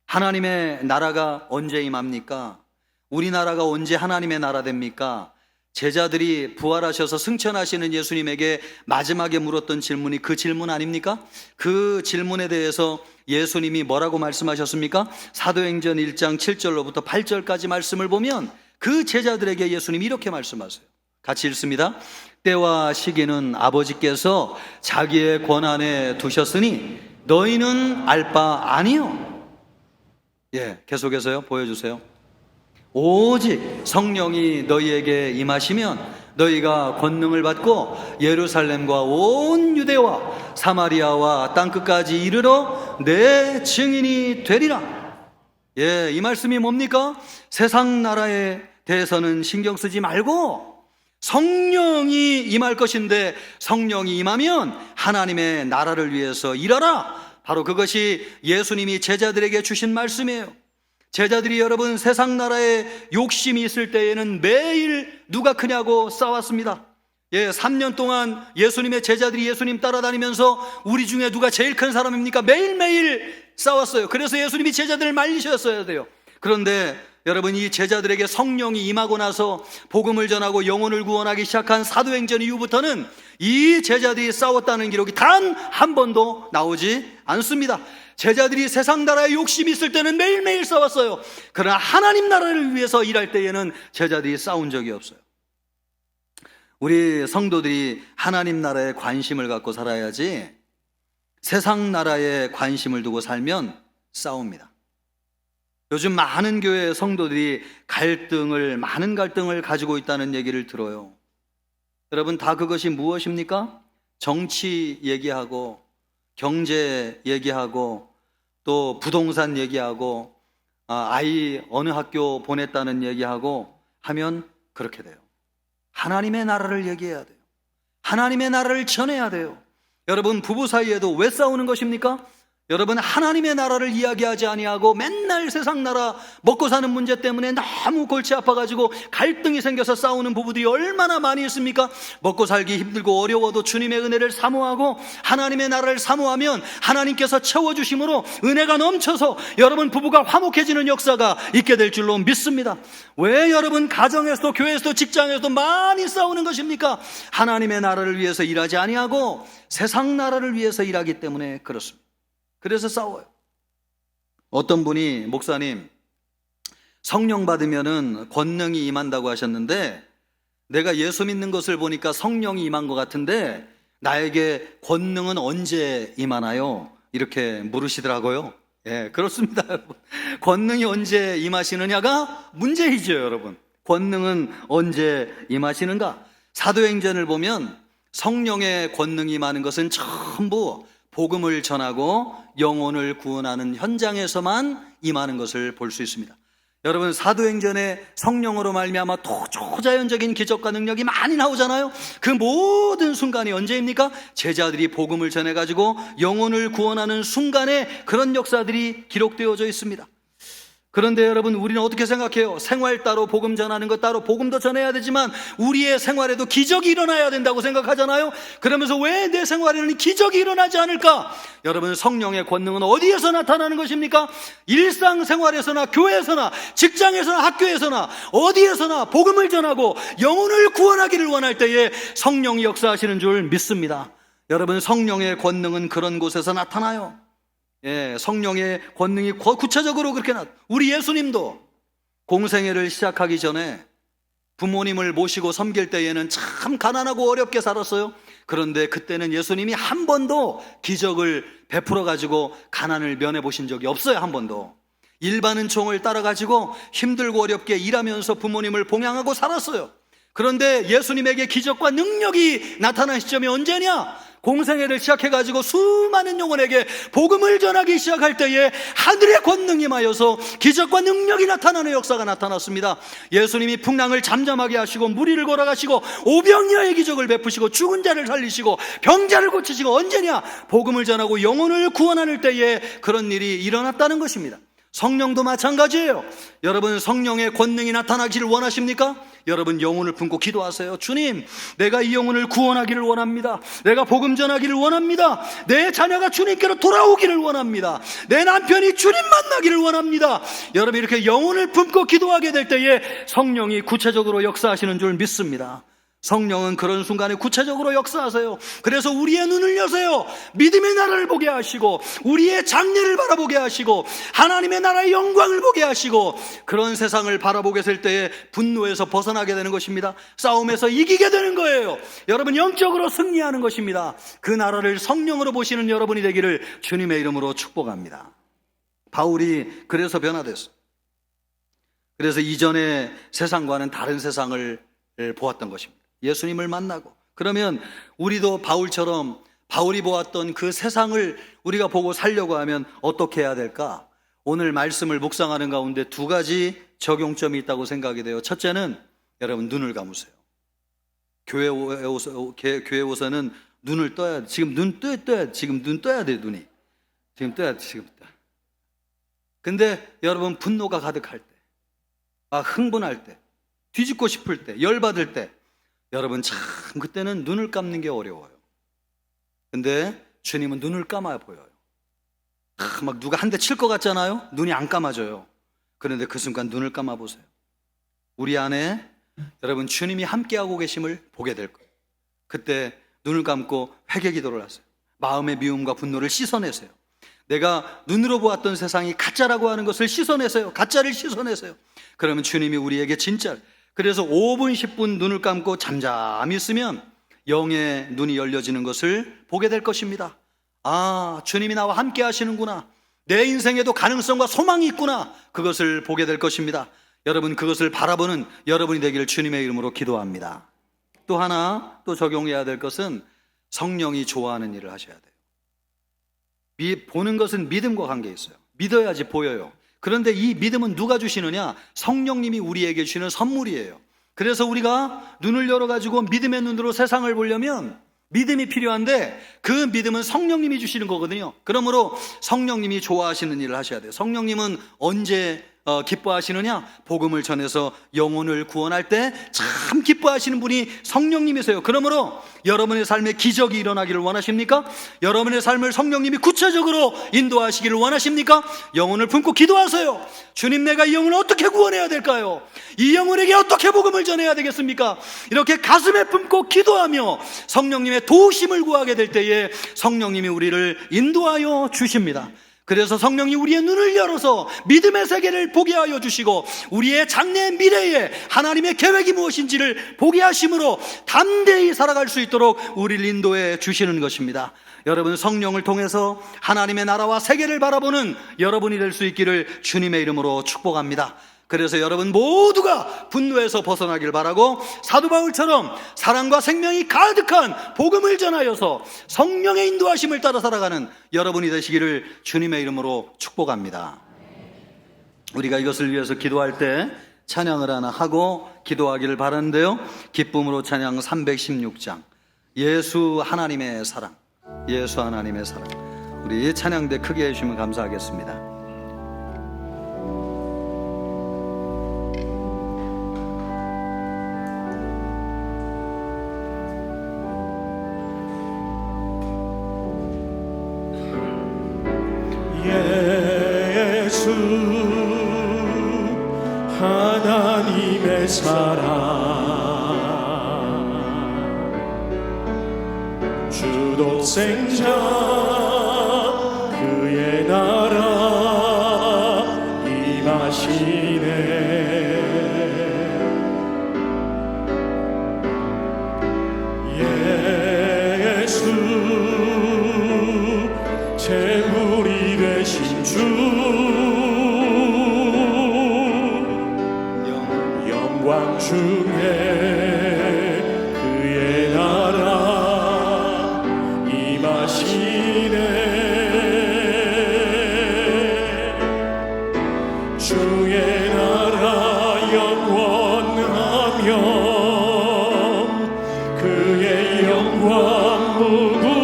하나님의 나라가 언제 임합니까? 우리나라가 언제 하나님의 나라 됩니까? 제자들이 부활하셔서 승천하시는 예수님에게 마지막에 물었던 질문이 그 질문 아닙니까? 그 질문에 대해서 예수님이 뭐라고 말씀하셨습니까? 사도행전 1장 7절로부터 8절까지 말씀을 보면 그 제자들에게 예수님이 이렇게 말씀하세요. 같이 읽습니다. 때와 시기는 아버지께서 자기의 권한에 두셨으니 너희는 알 바 아니요. 계속해서요. 보여주세요. 오직 성령이 너희에게 임하시면 너희가 권능을 받고 예루살렘과 온 유대와 사마리아와 땅끝까지 이르러 내 증인이 되리라. 이 말씀이 뭡니까? 세상 나라에 대해서는 신경 쓰지 말고 성령이 임할 것인데, 성령이 임하면 하나님의 나라를 위해서 일하라. 바로 그것이 예수님이 제자들에게 주신 말씀이에요. 제자들이 여러분 세상 나라에 욕심이 있을 때에는 매일 누가 크냐고 싸웠습니다. 3년 동안 예수님의 제자들이 예수님 따라다니면서 우리 중에 누가 제일 큰 사람입니까? 매일매일 싸웠어요. 그래서 예수님이 제자들을 말리셨어야 돼요. 그런데 여러분, 이 제자들에게 성령이 임하고 나서 복음을 전하고 영혼을 구원하기 시작한 사도행전 이후부터는 이 제자들이 싸웠다는 기록이 단 한 번도 나오지 않습니다. 제자들이 세상 나라에 욕심이 있을 때는 매일매일 싸웠어요. 그러나 하나님 나라를 위해서 일할 때에는 제자들이 싸운 적이 없어요. 우리 성도들이 하나님 나라에 관심을 갖고 살아야지 세상 나라에 관심을 두고 살면 싸웁니다. 요즘 많은 교회 성도들이 많은 갈등을 가지고 있다는 얘기를 들어요. 여러분, 다 그것이 무엇입니까? 정치 얘기하고 경제 얘기하고 또 부동산 얘기하고 아이 어느 학교 보냈다는 얘기하고 하면 그렇게 돼요. 하나님의 나라를 얘기해야 돼요. 하나님의 나라를 전해야 돼요. 여러분, 부부 사이에도 왜 싸우는 것입니까? 여러분, 하나님의 나라를 이야기하지 아니하고 맨날 세상 나라 먹고 사는 문제 때문에 너무 골치 아파가지고 갈등이 생겨서 싸우는 부부들이 얼마나 많이 있습니까? 먹고 살기 힘들고 어려워도 주님의 은혜를 사모하고 하나님의 나라를 사모하면 하나님께서 채워주심으로 은혜가 넘쳐서 여러분 부부가 화목해지는 역사가 있게 될 줄로 믿습니다. 왜 여러분 가정에서도 교회에서도 직장에서도 많이 싸우는 것입니까? 하나님의 나라를 위해서 일하지 아니하고 세상 나라를 위해서 일하기 때문에 그렇습니다. 그래서 싸워요. 어떤 분이, 목사님, 성령 받으면은 권능이 임한다고 하셨는데 내가 예수 믿는 것을 보니까 성령이 임한 것 같은데 나에게 권능은 언제 임하나요? 이렇게 물으시더라고요. 그렇습니다, 여러분. 권능이 언제 임하시느냐가 문제이죠, 여러분. 권능은 언제 임하시는가? 사도행전을 보면 성령의 권능이 임하는 것은 전부 복음을 전하고 영혼을 구원하는 현장에서만 임하는 것을 볼 수 있습니다. 여러분, 사도행전에 성령으로 말미암아 초자연적인 기적과 능력이 많이 나오잖아요. 그 모든 순간이 언제입니까? 제자들이 복음을 전해가지고 영혼을 구원하는 순간에 그런 역사들이 기록되어져 있습니다. 그런데 여러분, 우리는 어떻게 생각해요? 생활 따로 복음 전하는 것 따로 복음도 전해야 되지만 우리의 생활에도 기적이 일어나야 된다고 생각하잖아요. 그러면서 왜 내 생활에는 기적이 일어나지 않을까? 여러분, 성령의 권능은 어디에서 나타나는 것입니까? 일상생활에서나 교회에서나 직장에서나 학교에서나 어디에서나 복음을 전하고 영혼을 구원하기를 원할 때에 성령이 역사하시는 줄 믿습니다. 여러분, 성령의 권능은 그런 곳에서 나타나요. 성령의 권능이 구체적으로 그렇게 우리 예수님도 공생애를 시작하기 전에 부모님을 모시고 섬길 때에는 참 가난하고 어렵게 살았어요. 그런데 그때는 예수님이 한 번도 기적을 베풀어 가지고 가난을 면해 보신 적이 없어요. 한 번도. 일반 은총을 따라 가지고 힘들고 어렵게 일하면서 부모님을 봉양하고 살았어요. 그런데 예수님에게 기적과 능력이 나타난 시점이 언제냐? 공생애를 시작해가지고 수많은 영혼에게 복음을 전하기 시작할 때에 하늘의 권능이 임하여서 기적과 능력이 나타나는 역사가 나타났습니다. 예수님이 풍랑을 잠잠하게 하시고 무리를 걸어가시고 오병이어의 기적을 베푸시고 죽은 자를 살리시고 병자를 고치시고 언제냐? 복음을 전하고 영혼을 구원하는 때에 그런 일이 일어났다는 것입니다. 성령도 마찬가지예요. 여러분, 성령의 권능이 나타나기를 원하십니까? 여러분, 영혼을 품고 기도하세요. 주님, 내가 이 영혼을 구원하기를 원합니다. 내가 복음 전하기를 원합니다. 내 자녀가 주님께로 돌아오기를 원합니다. 내 남편이 주님 만나기를 원합니다. 여러분, 이렇게 영혼을 품고 기도하게 될 때에 성령이 구체적으로 역사하시는 줄 믿습니다. 성령은 그런 순간에 구체적으로 역사하세요. 그래서 우리의 눈을 여세요. 믿음의 나라를 보게 하시고 우리의 장래를 바라보게 하시고 하나님의 나라의 영광을 보게 하시고 그런 세상을 바라보게 될 때에 분노에서 벗어나게 되는 것입니다. 싸움에서 이기게 되는 거예요. 여러분, 영적으로 승리하는 것입니다. 그 나라를 성령으로 보시는 여러분이 되기를 주님의 이름으로 축복합니다. 바울이 그래서 변화됐어요. 그래서 이전의 세상과는 다른 세상을 보았던 것입니다. 예수님을 만나고. 그러면 우리도 바울처럼 바울이 보았던 그 세상을 우리가 보고 살려고 하면 어떻게 해야 될까? 오늘 말씀을 묵상하는 가운데 두 가지 적용점이 있다고 생각이 돼요. 첫째는 여러분, 눈을 감으세요. 교회 오서는 눈을 떠야 돼. 지금 눈 떠야 돼. 눈이 지금 떠야 돼. 지금 떠. 근데 여러분, 분노가 가득할 때, 흥분할 때, 뒤집고 싶을 때, 열받을 때, 여러분, 참 그때는 눈을 감는 게 어려워요. 근데 주님은 눈을 감아 보여요. 막 누가 한 대 칠 것 같잖아요. 눈이 안 감아져요. 그런데 그 순간 눈을 감아 보세요. 우리 안에 여러분, 주님이 함께하고 계심을 보게 될 거예요. 그때 눈을 감고 회개 기도를 하세요. 마음의 미움과 분노를 씻어내세요. 내가 눈으로 보았던 세상이 가짜라고 하는 것을 씻어내세요. 가짜를 씻어내세요. 그러면 주님이 우리에게 진짜, 그래서 5분 10분 눈을 감고 잠잠히 있으면 영의 눈이 열려지는 것을 보게 될 것입니다. 주님이 나와 함께 하시는구나. 내 인생에도 가능성과 소망이 있구나. 그것을 보게 될 것입니다. 여러분, 그것을 바라보는 여러분이 되기를 주님의 이름으로 기도합니다. 또 하나 또 적용해야 될 것은 성령이 좋아하는 일을 하셔야 돼요. 보는 것은 믿음과 관계 있어요. 믿어야지 보여요. 그런데 이 믿음은 누가 주시느냐? 성령님이 우리에게 주시는 선물이에요. 그래서 우리가 눈을 열어가지고 믿음의 눈으로 세상을 보려면 믿음이 필요한데 그 믿음은 성령님이 주시는 거거든요. 그러므로 성령님이 좋아하시는 일을 하셔야 돼요. 성령님은 언제 기뻐하시느냐? 복음을 전해서 영혼을 구원할 때 참 기뻐하시는 분이 성령님이세요. 그러므로 여러분의 삶에 기적이 일어나기를 원하십니까? 여러분의 삶을 성령님이 구체적으로 인도하시기를 원하십니까? 영혼을 품고 기도하세요. 주님, 내가 이 영혼을 어떻게 구원해야 될까요? 이 영혼에게 어떻게 복음을 전해야 되겠습니까? 이렇게 가슴에 품고 기도하며 성령님의 도우심을 구하게 될 때에 성령님이 우리를 인도하여 주십니다. 그래서 성령이 우리의 눈을 열어서 믿음의 세계를 보게 하여 주시고 우리의 장래 미래에 하나님의 계획이 무엇인지를 보게 하심으로 담대히 살아갈 수 있도록 우리를 인도해 주시는 것입니다. 여러분, 성령을 통해서 하나님의 나라와 세계를 바라보는 여러분이 될 수 있기를 주님의 이름으로 축복합니다. 그래서 여러분 모두가 분노에서 벗어나길 바라고 사도 바울처럼 사랑과 생명이 가득한 복음을 전하여서 성령의 인도하심을 따라 살아가는 여러분이 되시기를 주님의 이름으로 축복합니다. 우리가 이것을 위해서 기도할 때 찬양을 하나 하고 기도하기를 바라는데요. 기쁨으로 찬양 316장, 예수 하나님의 사랑, 예수 하나님의 사랑. 우리 찬양대 크게 해주시면 감사하겠습니다. 예수 하나님의 사랑, 주 독생자 그의 나라 임하시네. 예수 재물이 되신 주, 영광 중에 그의 나라 임하시네. 주의 나라 영원하며 그의 영광 무궁하리.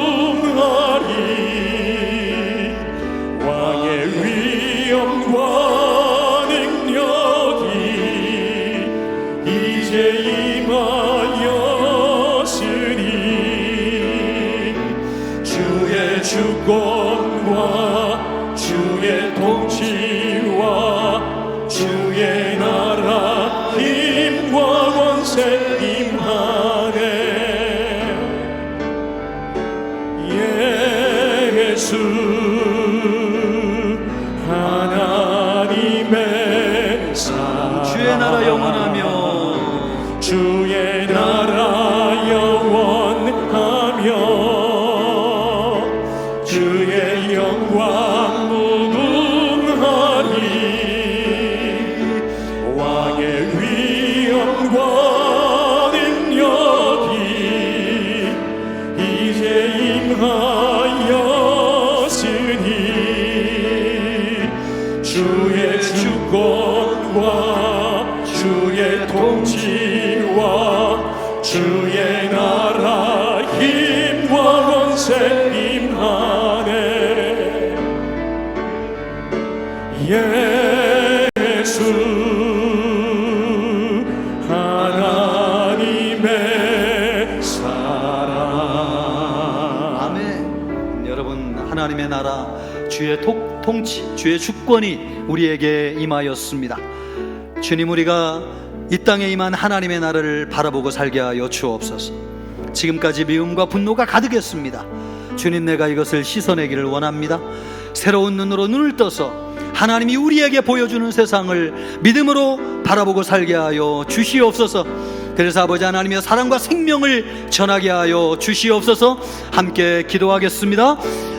왕의 위엄과 능력이 이제 임하였으니 주의 주권과 주의 통치와 주의 나라 힘과 권세 임하네. 예수 하나님의 사랑, 주의 나라 영원하며 주의 나라 영원하며 주의 영광 무궁하리. 왕의 위엄과 능력이 이제 임하였으니 주의 주권과 주의 통치와 주의 나라 힘과 권세 임하네. 예수 하나님의 사랑. 아멘. 여러분, 하나님의 나라, 주의 통치, 주의 주권이 우리에게 임하였습니다. 주님, 우리가 이 땅에 임한 하나님의 나라를 바라보고 살게 하여 주옵소서. 지금까지 미움과 분노가 가득했습니다. 주님, 내가 이것을 씻어내기를 원합니다. 새로운 눈으로 눈을 떠서 하나님이 우리에게 보여주는 세상을 믿음으로 바라보고 살게 하여 주시옵소서. 그래서 아버지 하나님의 사랑과 생명을 전하게 하여 주시옵소서. 함께 기도하겠습니다.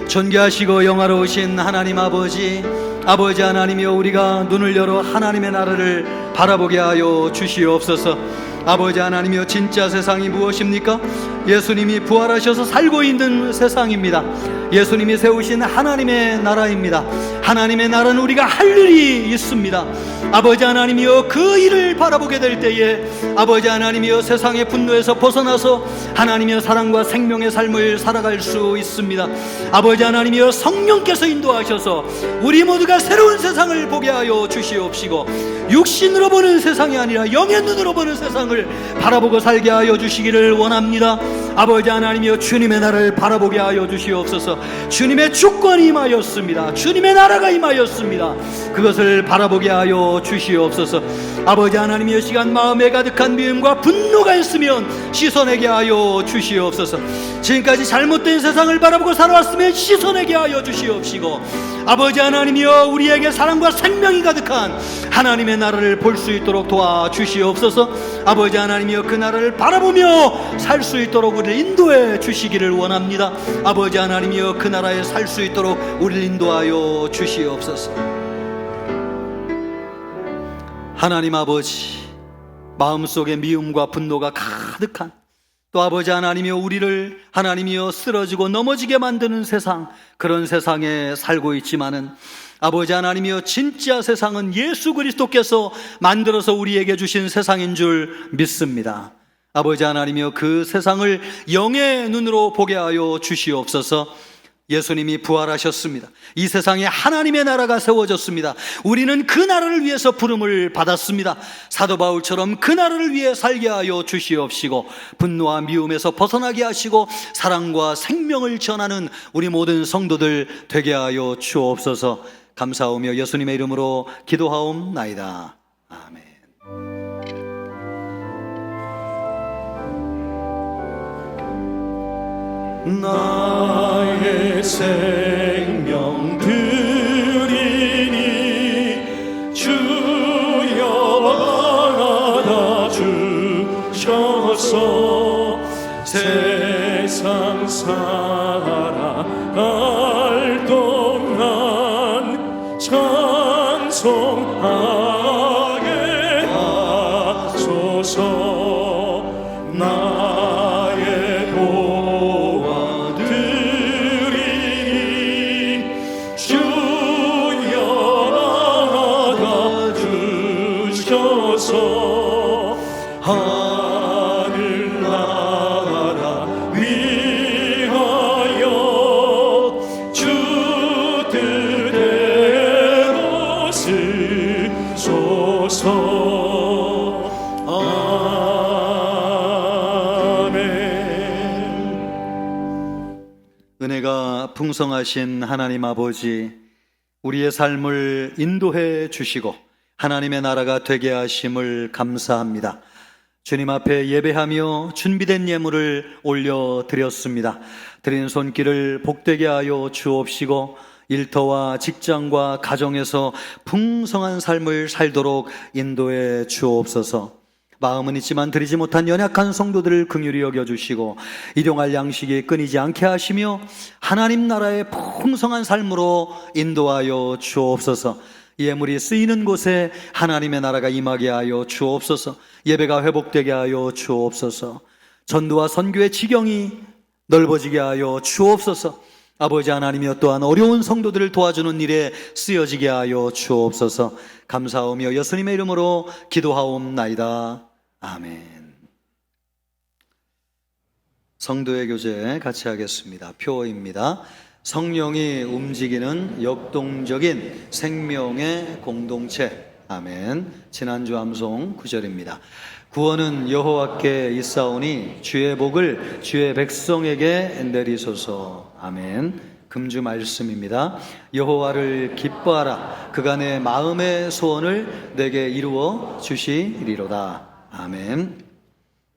존귀하시고 영화로우신 하나님 아버지, 아버지 하나님이여, 우리가 눈을 열어 하나님의 나라를 바라보게 하여 주시옵소서. 아버지 하나님이여, 진짜 세상이 무엇입니까? 예수님이 부활하셔서 살고 있는 세상입니다. 예수님이 세우신 하나님의 나라입니다. 하나님의 나라는 우리가 할 일이 있습니다. 아버지 하나님이여, 그 일을 바라보게 될 때에 아버지 하나님이여, 세상의 분노에서 벗어나서 하나님의 사랑과 생명의 삶을 살아갈 수 있습니다. 아버지 하나님이여, 성령께서 인도하셔서 우리 모두가 새로운 세상을 보게 하여 주시옵시고, 육신으로 보는 세상이 아니라 영의 눈으로 보는 세상을 바라보고 살게 하여 주시기를 원합니다. 아버지 하나님이여, 주님의 나라를 바라보게 하여 주시옵소서. 주님의 주권이 임하였습니다. 주님의 나라가 임하였습니다. 그것을 바라보게 하여 주시옵소서. 아버지 하나님이여, 시간 마음에 가득한 미움과 분노가 있으면 씻어내게 하여 주시옵소서. 지금까지 잘못된 세상을 바라보고 살아왔으면 씻어내게 하여 주시옵시고, 아버지 하나님이여, 우리에게 사랑과 생명이 가득한 하나님의 나라를 볼 수 있도록 도와주시옵소서. 아버지 하나님이여, 그 나라를 바라보며 살 수 있도록 우리를 인도해 주시기를 원합니다. 아버지 하나님이여, 그 나라에 살 수 있도록 우리를 인도하여 주시옵소서. 하나님 아버지, 마음속에 미움과 분노가 가득한, 또 아버지 하나님이여 우리를 하나님이여 쓰러지고 넘어지게 만드는 세상, 그런 세상에 살고 있지만은 아버지 하나님이여 진짜 세상은 예수 그리스도께서 만들어서 우리에게 주신 세상인 줄 믿습니다. 아버지 하나님이여 그 세상을 영의 눈으로 보게 하여 주시옵소서. 예수님이 부활하셨습니다. 이 세상에 하나님의 나라가 세워졌습니다. 우리는 그 나라를 위해서 부름을 받았습니다. 사도 바울처럼 그 나라를 위해 살게 하여 주시옵시고 분노와 미움에서 벗어나게 하시고 사랑과 생명을 전하는 우리 모든 성도들 되게 하여 주옵소서. 감사하며 예수님의 이름으로 기도하옵나이다. 아멘. 나의 생명 드리니 주여 받아 주셔서 세상 살아갈 동안 찬송하게 하소서. 나의 도와드리니 주여 받아 주셔서 하늘나라 위하여 주 뜻대로 쓰소서. 은혜가 풍성하신 하나님 아버지, 우리의 삶을 인도해 주시고 하나님의 나라가 되게 하심을 감사합니다. 주님 앞에 예배하며 준비된 예물을 올려드렸습니다. 드린 손길을 복되게 하여 주옵시고 일터와 직장과 가정에서 풍성한 삶을 살도록 인도해 주옵소서. 마음은 있지만 드리지 못한 연약한 성도들을 긍휼히 여겨주시고 일용할 양식이 끊이지 않게 하시며 하나님 나라의 풍성한 삶으로 인도하여 주옵소서. 예물이 쓰이는 곳에 하나님의 나라가 임하게 하여 주옵소서. 예배가 회복되게 하여 주옵소서. 전도와 선교의 지경이 넓어지게 하여 주옵소서. 아버지 하나님이여 또한 어려운 성도들을 도와주는 일에 쓰여지게 하여 주옵소서. 감사하며 예수님의 이름으로 기도하옵나이다. 아멘. 성도의 교제 같이 하겠습니다. 표어입니다. 성령이 움직이는 역동적인 생명의 공동체. 아멘. 지난주 암송 9절입니다. 구원은 여호와께 있사오니 주의 복을 주의 백성에게 내리소서. 아멘. 금주 말씀입니다. 여호와를 기뻐하라. 그가 내 마음의 소원을 내게 이루어 주시리로다. 아멘.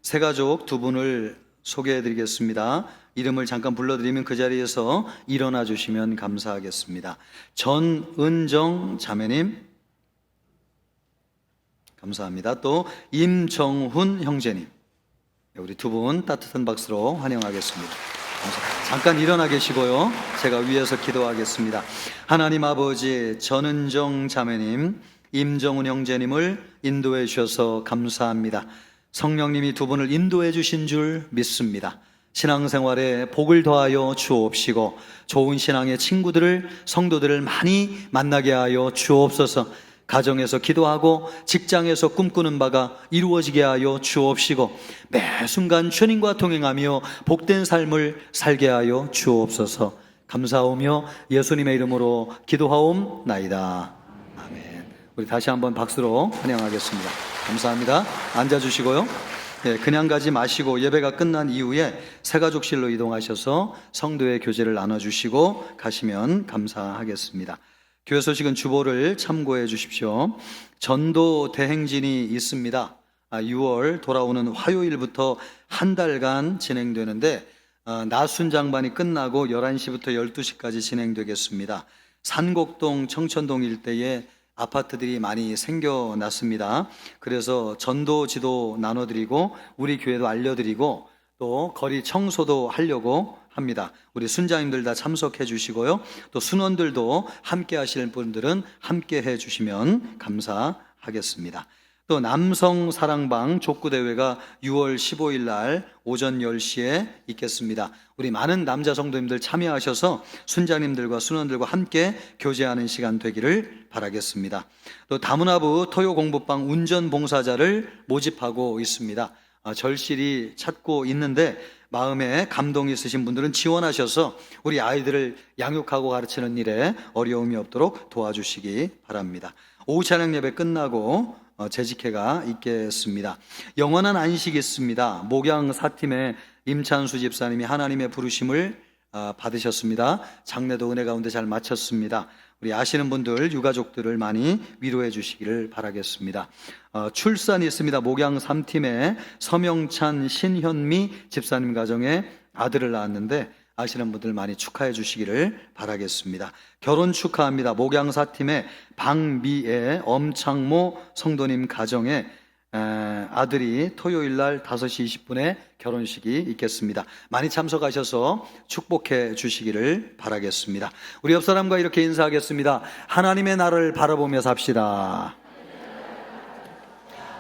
세 가족 두 분을 소개해 드리겠습니다. 이름을 잠깐 불러드리면 그 자리에서 일어나 주시면 감사하겠습니다. 전은정 자매님, 감사합니다. 또 임정훈 형제님, 우리 두 분 따뜻한 박수로 환영하겠습니다. 잠깐 일어나 계시고요. 제가 위에서 기도하겠습니다. 하나님 아버지, 전은정 자매님, 임정훈 형제님을 인도해 주셔서 감사합니다. 성령님이 두 분을 인도해 주신 줄 믿습니다. 신앙생활에 복을 더하여 주옵시고 좋은 신앙의 친구들을, 성도들을 많이 만나게 하여 주옵소서. 가정에서 기도하고 직장에서 꿈꾸는 바가 이루어지게 하여 주옵시고 매 순간 주님과 동행하며 복된 삶을 살게 하여 주옵소서. 감사하오며 예수님의 이름으로 기도하옵나이다. 아멘. 우리 다시 한번 박수로 환영하겠습니다. 감사합니다. 앉아주시고요. 그냥 가지 마시고 예배가 끝난 이후에 새가족실로 이동하셔서 성도의 교제를 나눠주시고 가시면 감사하겠습니다. 교회 소식은 주보를 참고해 주십시오. 전도 대행진이 있습니다. 6월 돌아오는 화요일부터 한 달간 진행되는데 나순 장반이 끝나고 11시부터 12시까지 진행되겠습니다. 산곡동, 청천동 일대에 아파트들이 많이 생겨났습니다. 그래서 전도 지도 나눠드리고 우리 교회도 알려드리고 또 거리 청소도 하려고 합니다. 우리 순장님들 다 참석해 주시고요. 또 순원들도 함께 하실 분들은 함께 해 주시면 감사하겠습니다. 또 남성 사랑방 족구 대회가 6월 15일 날 오전 10시에 있겠습니다. 우리 많은 남자 성도님들 참여하셔서 순장님들과 순원들과 함께 교제하는 시간 되기를 바라겠습니다. 또 다문화부 토요 공부방 운전 봉사자를 모집하고 있습니다. 절실히 찾고 있는데 마음에 감동이 있으신 분들은 지원하셔서 우리 아이들을 양육하고 가르치는 일에 어려움이 없도록 도와주시기 바랍니다. 오후 찬양 예배 끝나고 재직회가 있겠습니다. 영원한 안식이 있습니다. 목양 4팀의 임찬수 집사님이 하나님의 부르심을 받으셨습니다. 장례도 은혜 가운데 잘 마쳤습니다. 우리 아시는 분들 유가족들을 많이 위로해 주시기를 바라겠습니다. 출산이 있습니다. 목양 3팀의 서명찬 신현미 집사님 가정에 아들을 낳았는데 아시는 분들 많이 축하해 주시기를 바라겠습니다. 결혼 축하합니다. 목양 4팀의 박미애 엄창모 성도님 가정에 아들이 토요일 날 5시 20분에 결혼식이 있겠습니다. 많이 참석하셔서 축복해 주시기를 바라겠습니다. 우리 옆 사람과 이렇게 인사하겠습니다. 하나님의 나라를 바라보며 삽시다.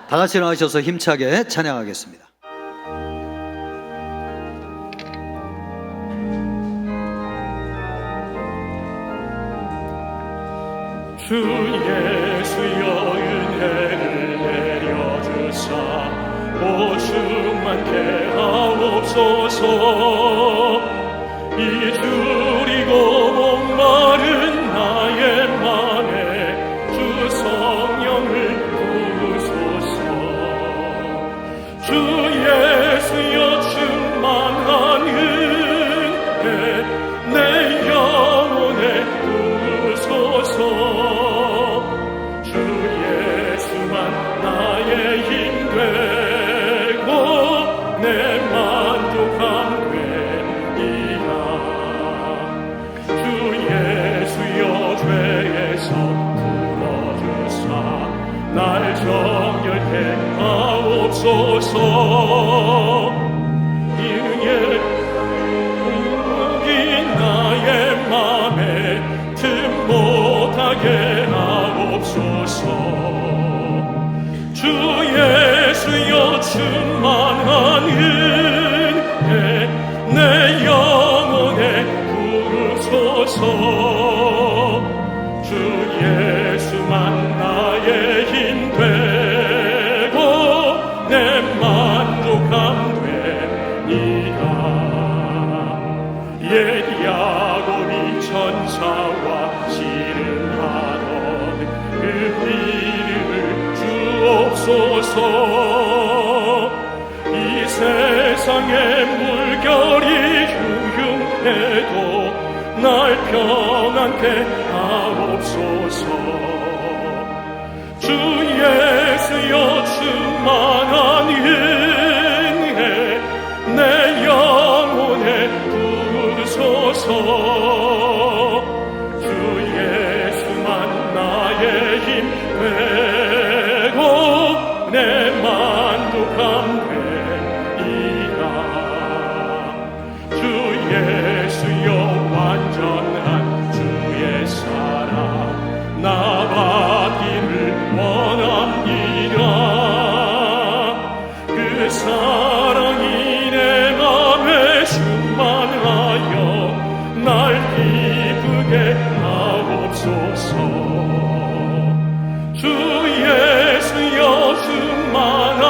다 같이 일어나셔서 힘차게 찬양하겠습니다. 주 예수여 은혜를 내려주사 오죽만케 하옵소서. 이주리고 목마른 나의 맘에 주 성령을 부으소서. 주 예수여 충만한 은혜 내 영혼에 부으소서. 날 정결케 하옵소서. 이응에 나의 맘에 틈 못하게 하옵소서. 주 예수여 충만한 은혜 내 영혼에 부으소서. 주 예수만 나의 힘 되고 내 만족함 되니라. 옛 야곱이 천사와 씨름하던 그 이름을 주옵소서. 이 세상의 물결이 흉흉해도 날 평안케 하옵소서. 주 예수여 충만한 은혜 내 영혼에 부으소서. 주 예수만 나의 힘 되고 내 만족함 되리라. 주 예수여 완전한 주의 사랑 나 받기를 원합니다. 그 사랑이 내 맘에 충만하여 날 기쁘게 하옵소서. 주 예수여 충만한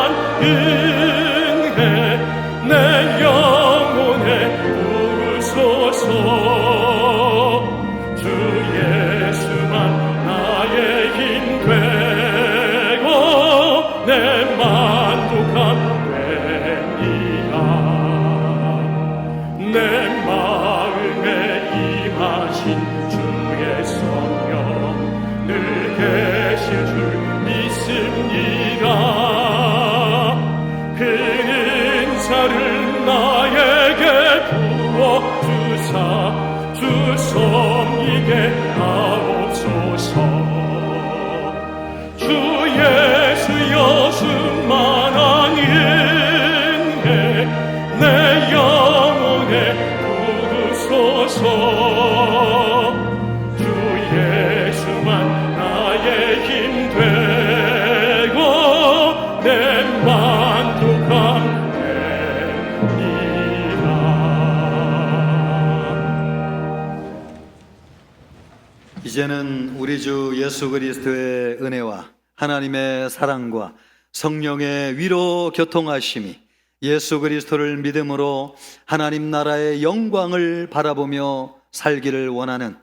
은혜 내 영혼에 부으소서. 내 만족함 되리라. 내 마음에 임하신 주의 성령 늘 계실 줄 믿습니다. 그 은사를 나에게 부어주사 주 섬기게 하옵소서. 주 예수여 충만한 은혜 내 영혼에 부으소서. 주 예수만 나의 힘 되고 이제는 우리 주 예수 그리스도의 은혜와 하나님의 사랑과 성령의 위로 교통하심이 예수 그리스도를 믿음으로 하나님 나라의 영광을 바라보며 살기를 원하는,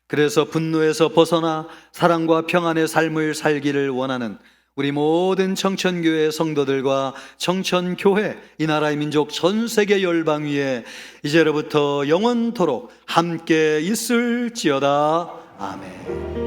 그래서 분노에서 벗어나 사랑과 평안의 삶을 살기를 원하는 우리 모든 청천교회 성도들과 청천교회, 이 나라의 민족 전 세계 열방 위에 이제로부터 영원토록 함께 있을지어다. 아멘.